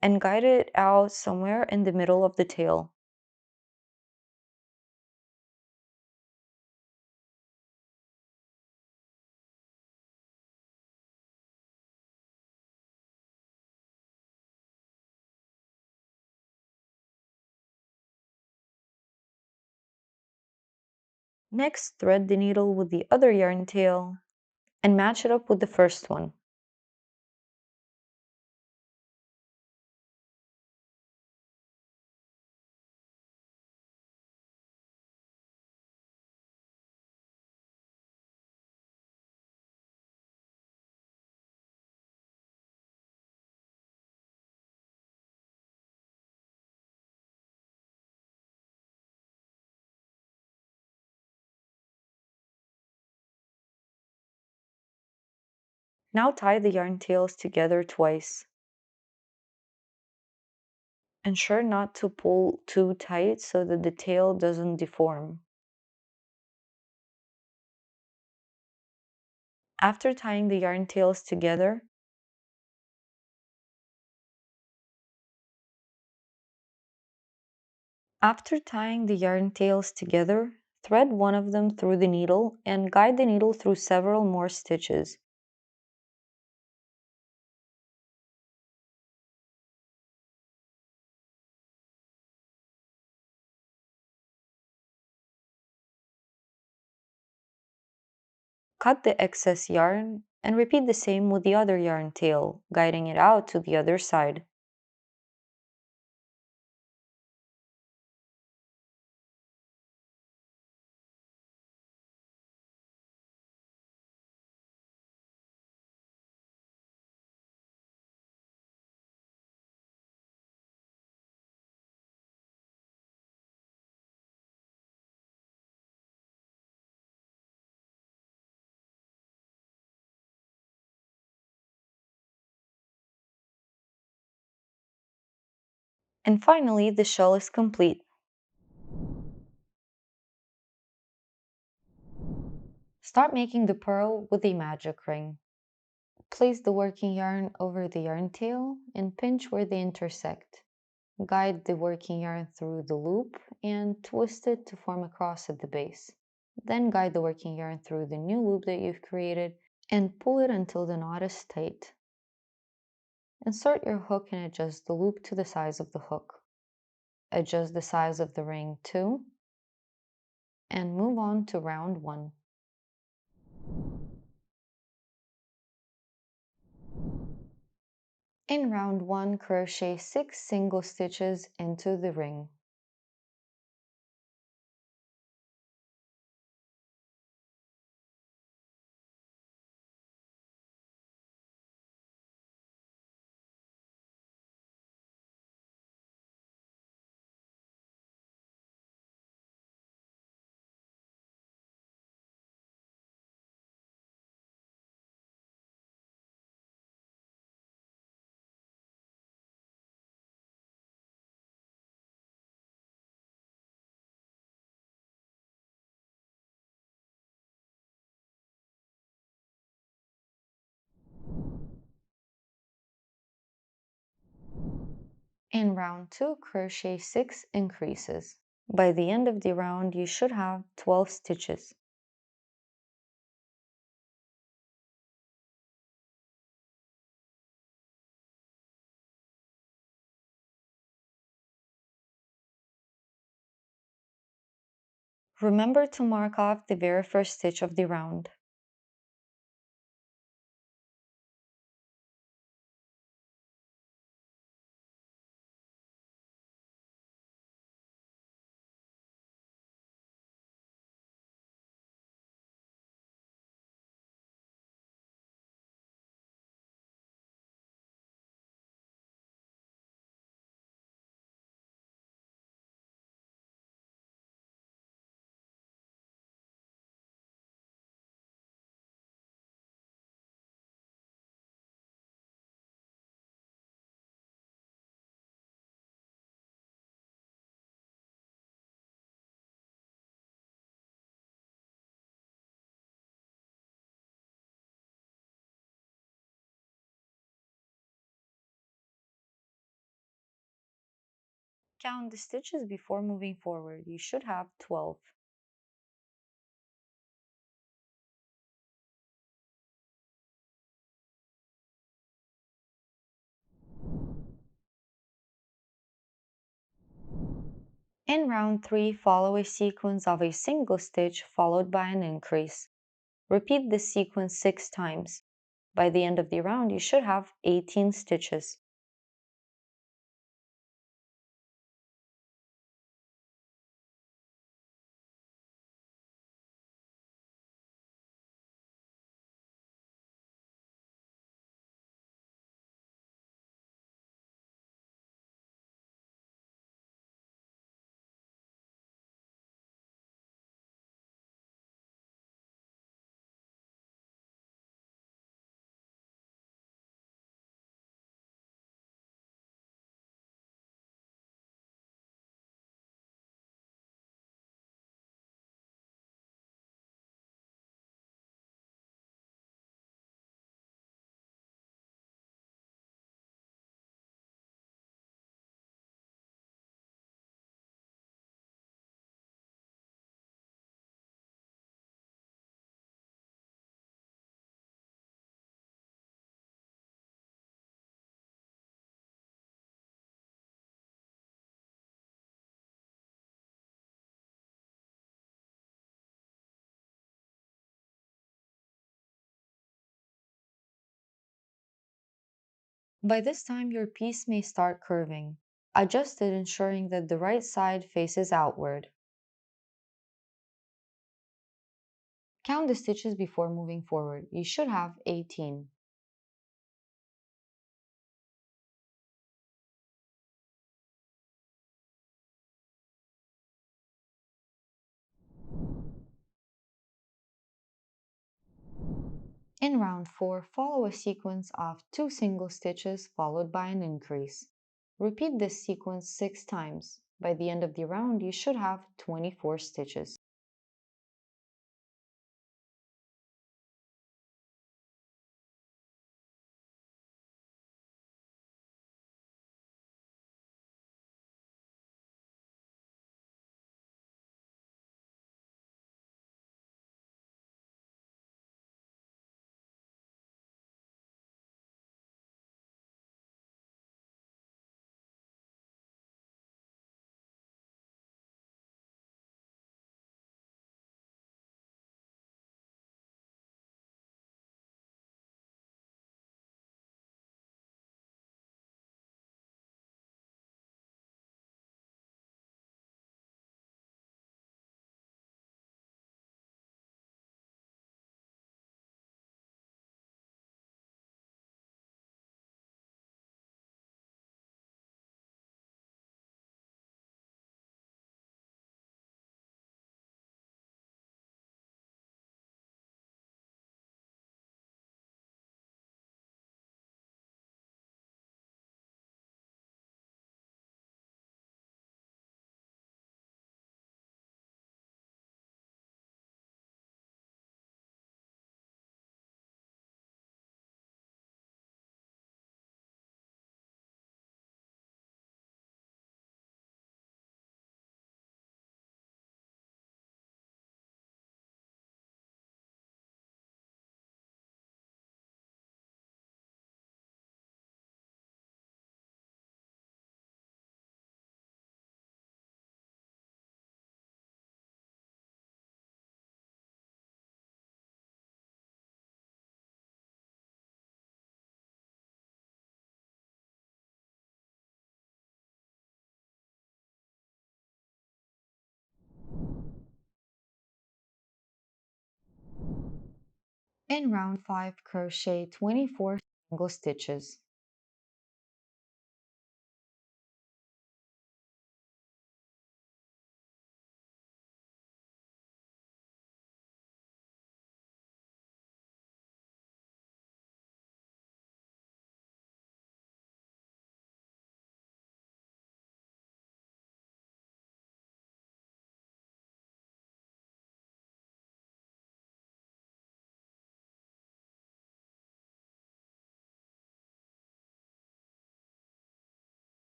and guide it out somewhere in the middle of the tail. Next, thread the needle with the other yarn tail and match it up with the first one. Now tie the yarn tails together twice. Ensure not to pull too tight so that the tail doesn't deform. After tying the yarn tails together, After tying the yarn tails together, thread one of them through the needle and guide the needle through several more stitches. Cut the excess yarn and repeat the same with the other yarn tail, guiding it out to the other side. And finally, the shell is complete. Start making the pearl with a magic ring. Place the working yarn over the yarn tail and pinch where they intersect. Guide the working yarn through the loop and twist it to form a cross at the base. Then guide the working yarn through the new loop that you've created and pull it until the knot is tight. Insert your hook and adjust the loop to the size of the hook. Adjust the size of the ring too, and move on to round 1. In round 1, crochet 6 single stitches into the ring. In round 2, crochet 6 increases. By the end of the round, you should have 12 stitches. Remember to mark off the very first stitch of the round. Count the stitches before moving forward. You should have 12. In round 3, follow a sequence of a single stitch followed by an increase. Repeat this sequence 6 times. By the end of the round, you should have 18 stitches. By this time, your piece may start curving. Adjust it, ensuring that the right side faces outward. Count the stitches before moving forward. You should have 18. In round 4, follow a sequence of 2 single stitches followed by an increase. Repeat this sequence 6 times. By the end of the round, you should have 24 stitches. In round 5, crochet 24 single stitches.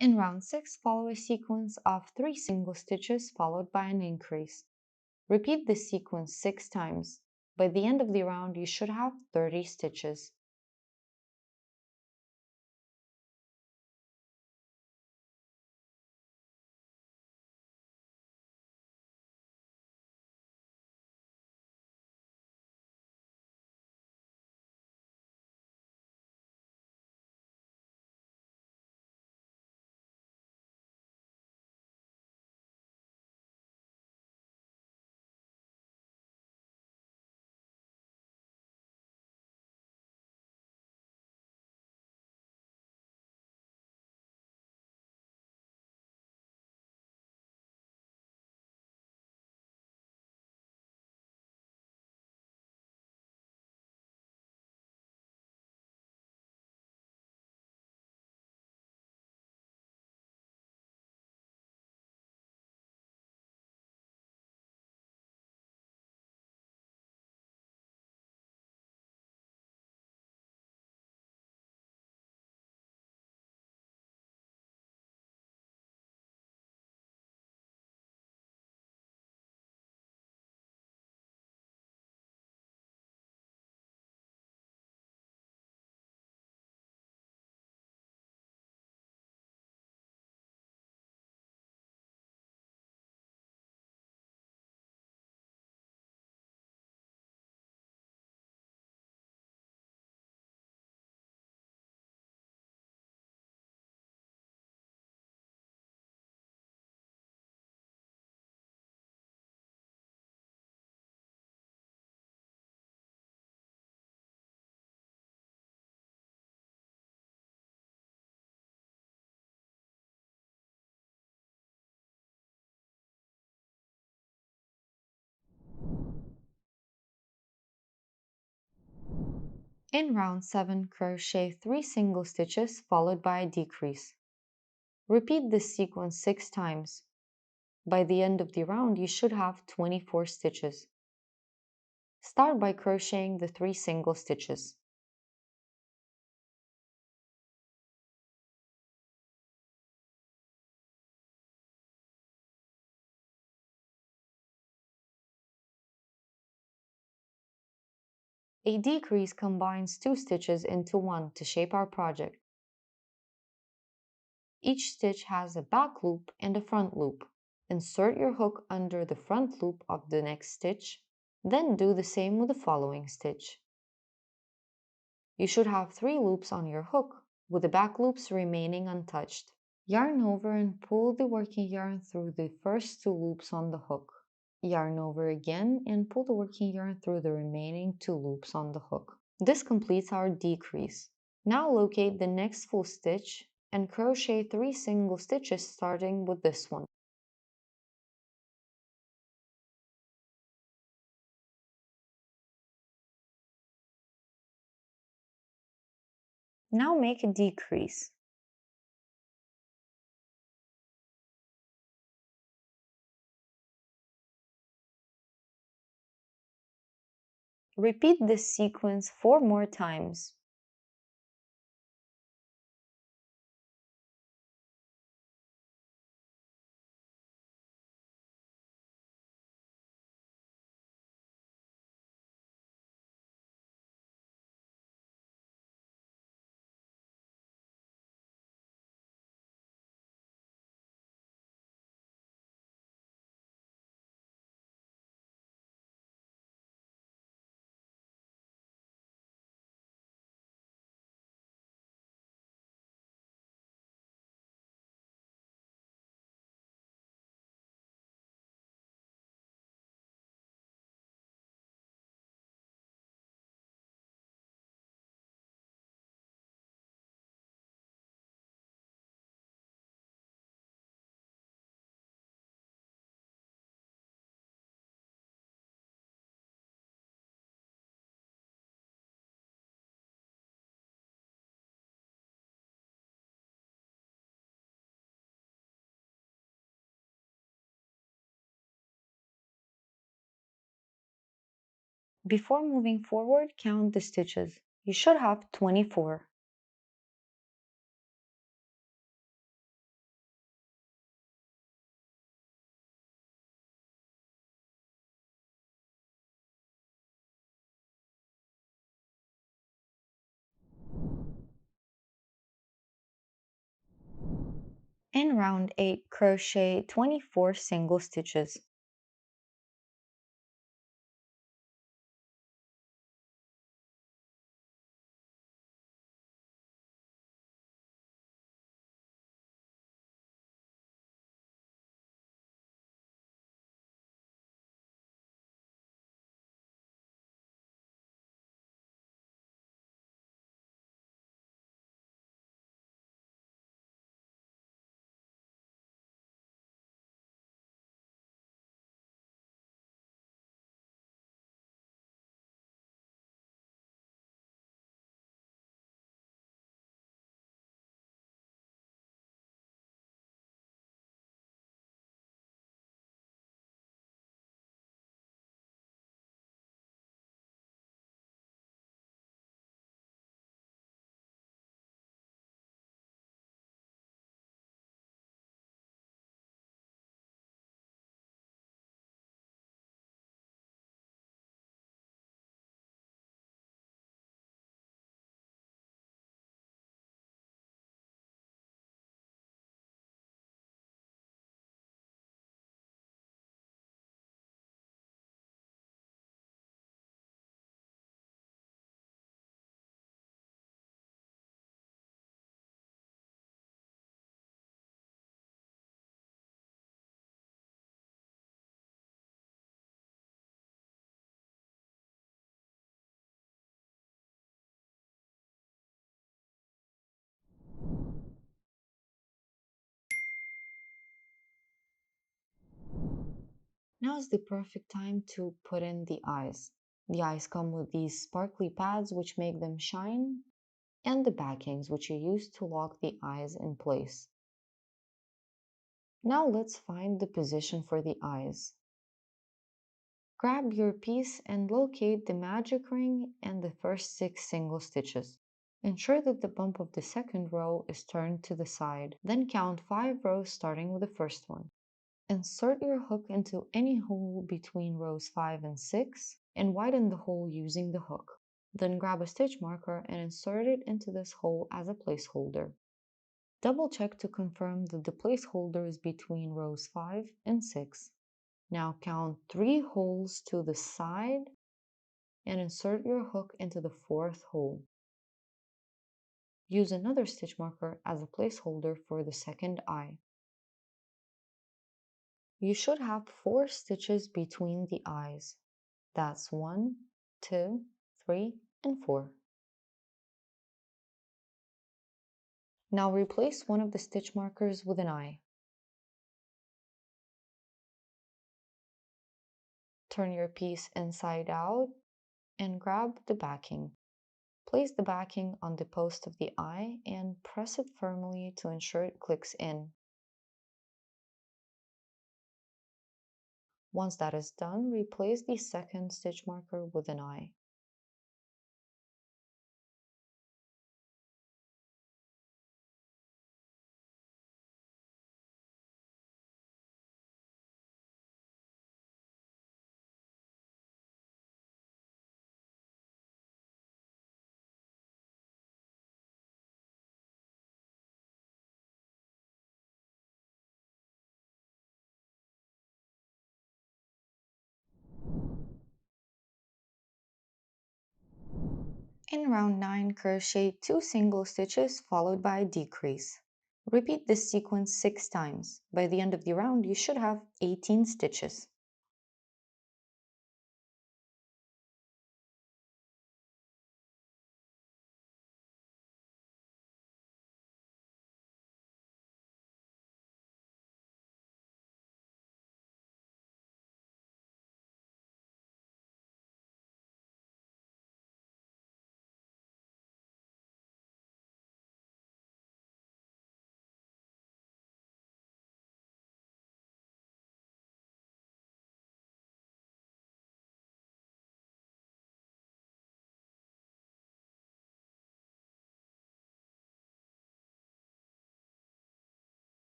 In round 6, follow a sequence of 3 single stitches followed by an increase. Repeat this sequence 6 times. By the end of the round, you should have 30 stitches. In round 7, crochet 3 single stitches followed by a decrease. Repeat this sequence 6 times. By the end of the round, you should have 24 stitches. Start by crocheting the 3 single stitches. A decrease combines 2 stitches into one to shape our project. Each stitch has a back loop and a front loop. Insert your hook under the front loop of the next stitch, then do the same with the following stitch. You should have 3 loops on your hook, with the back loops remaining untouched. Yarn over and pull the working yarn through the first 2 loops on the hook. Yarn over again and pull the working yarn through the remaining 2 loops on the hook. This completes our decrease. Now locate the next full stitch and crochet 3 single stitches starting with this one. Now make a decrease. Repeat this sequence 4 more times. Before moving forward, count the stitches. You should have 24. In round 8, crochet 24 single stitches. Now is the perfect time to put in the eyes. The eyes come with these sparkly pads which make them shine, and the backings which you use to lock the eyes in place. Now let's find the position for the eyes. Grab your piece and locate the magic ring and the first 6 single stitches. Ensure that the bump of the second row is turned to the side, then count 5 rows starting with the first one. Insert your hook into any hole between rows 5 and 6 and widen the hole using the hook. Then grab a stitch marker and insert it into this hole as a placeholder. Double check to confirm that the placeholder is between rows 5 and 6. Now count 3 holes to the side and insert your hook into the 4th hole. Use another stitch marker as a placeholder for the second eye. You should have 4 stitches between the eyes. That's 1, 2, 3, and 4. Now replace one of the stitch markers with an eye. Turn your piece inside out and grab the backing. Place the backing on the post of the eye and press it firmly to ensure it clicks in. Once that is done, replace the second stitch marker with an eye. In round 9, crochet 2 single stitches followed by a decrease. Repeat this sequence 6 times. By the end of the round, you should have 18 stitches.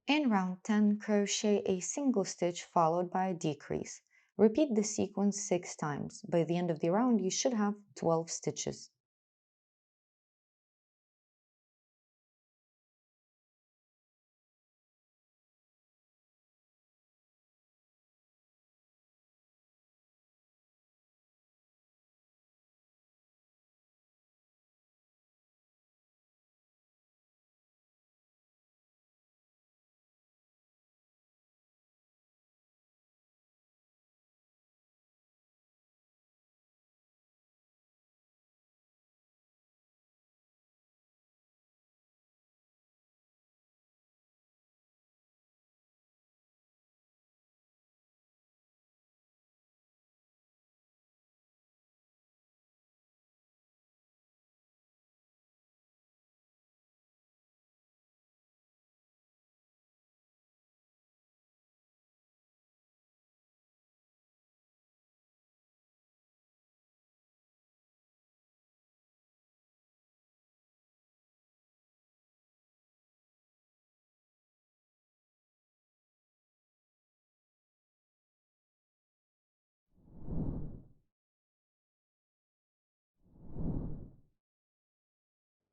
In round 10, crochet a single stitch followed by a decrease. Repeat the sequence 6 times. By the end of the round, you should have 12 stitches.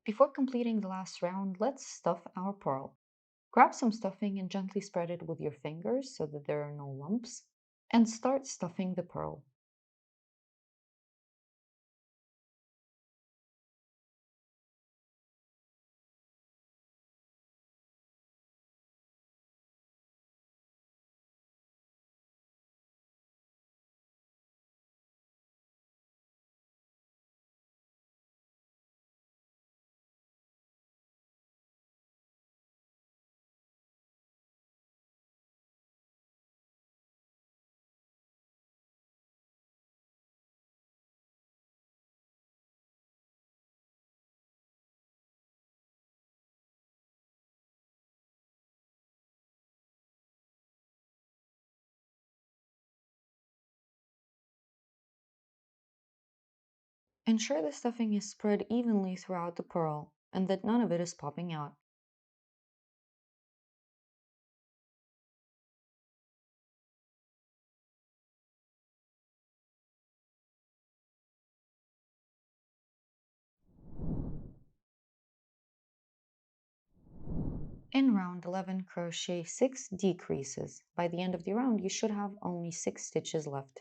Before completing the last round, let's stuff our pearl. Grab some stuffing and gently spread it with your fingers so that there are no lumps, and start stuffing the pearl. Ensure the stuffing is spread evenly throughout the pearl and that none of it is popping out. In round 11, crochet 6 decreases. By the end of the round, you should have only 6 stitches left.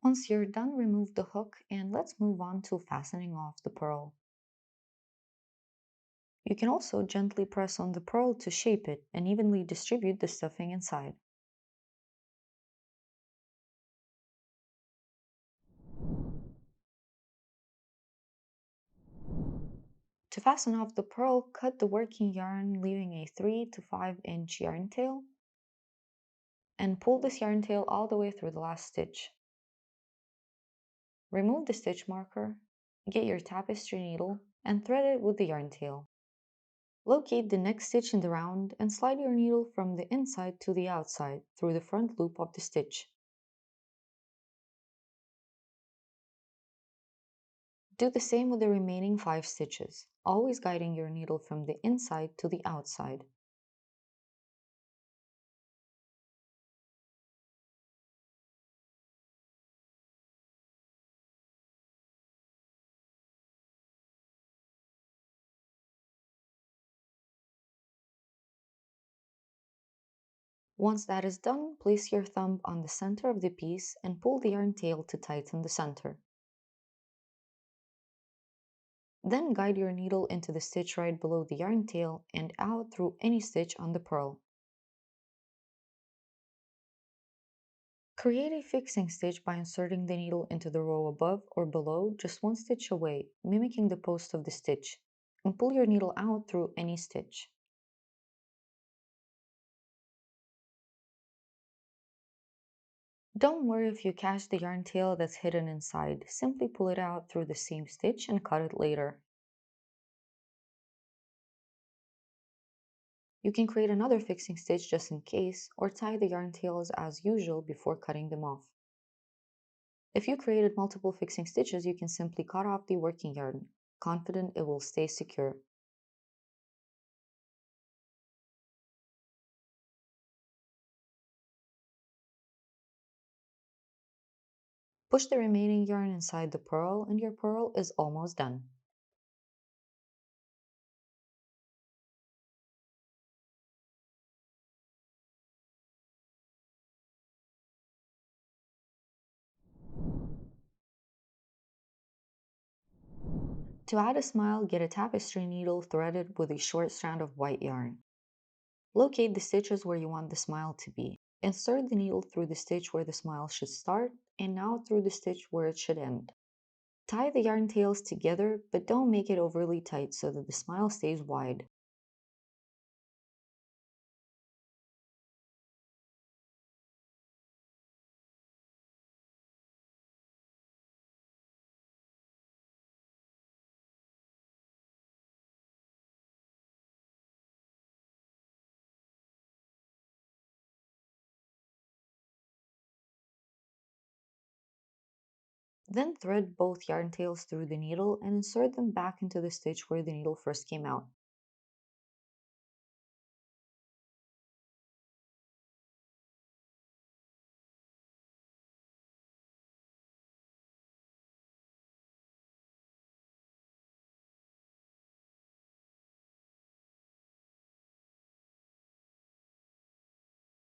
Once you're done, remove the hook and let's move on to fastening off the pearl. You can also gently press on the pearl to shape it and evenly distribute the stuffing inside. To fasten off the pearl, cut the working yarn, leaving a 3 to 5 inch yarn tail, and pull this yarn tail all the way through the last stitch. Remove the stitch marker, get your tapestry needle, and thread it with the yarn tail. Locate the next stitch in the round and slide your needle from the inside to the outside through the front loop of the stitch. Do the same with the remaining 5 stitches, always guiding your needle from the inside to the outside. Once that is done, place your thumb on the center of the piece and pull the yarn tail to tighten the center. Then guide your needle into the stitch right below the yarn tail and out through any stitch on the pearl. Create a fixing stitch by inserting the needle into the row above or below just one stitch away, mimicking the post of the stitch, and pull your needle out through any stitch. Don't worry if you catch the yarn tail that's hidden inside, simply pull it out through the same stitch and cut it later. You can create another fixing stitch just in case, or tie the yarn tails as usual before cutting them off. If you created multiple fixing stitches, you can simply cut off the working yarn, confident it will stay secure. Push the remaining yarn inside the pearl and your pearl is almost done. To add a smile, get a tapestry needle threaded with a short strand of white yarn. Locate the stitches where you want the smile to be. Insert the needle through the stitch where the smile should start and now through the stitch where it should end. Tie the yarn tails together, but don't make it overly tight so that the smile stays wide. Then thread both yarn tails through the needle and insert them back into the stitch where the needle first came out.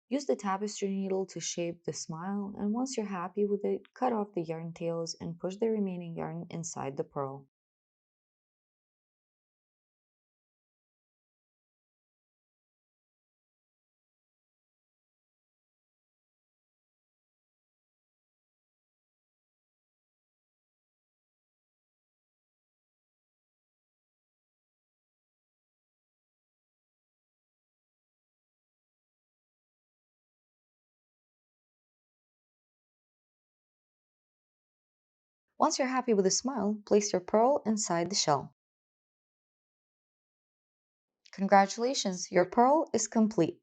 Use the tapestry needle to shape the smile, and once you're happy with it, cut off the yarn tails and push the remaining yarn inside the purl. Once you're happy with the smile, place your purl inside the shell. Congratulations, your purl is complete.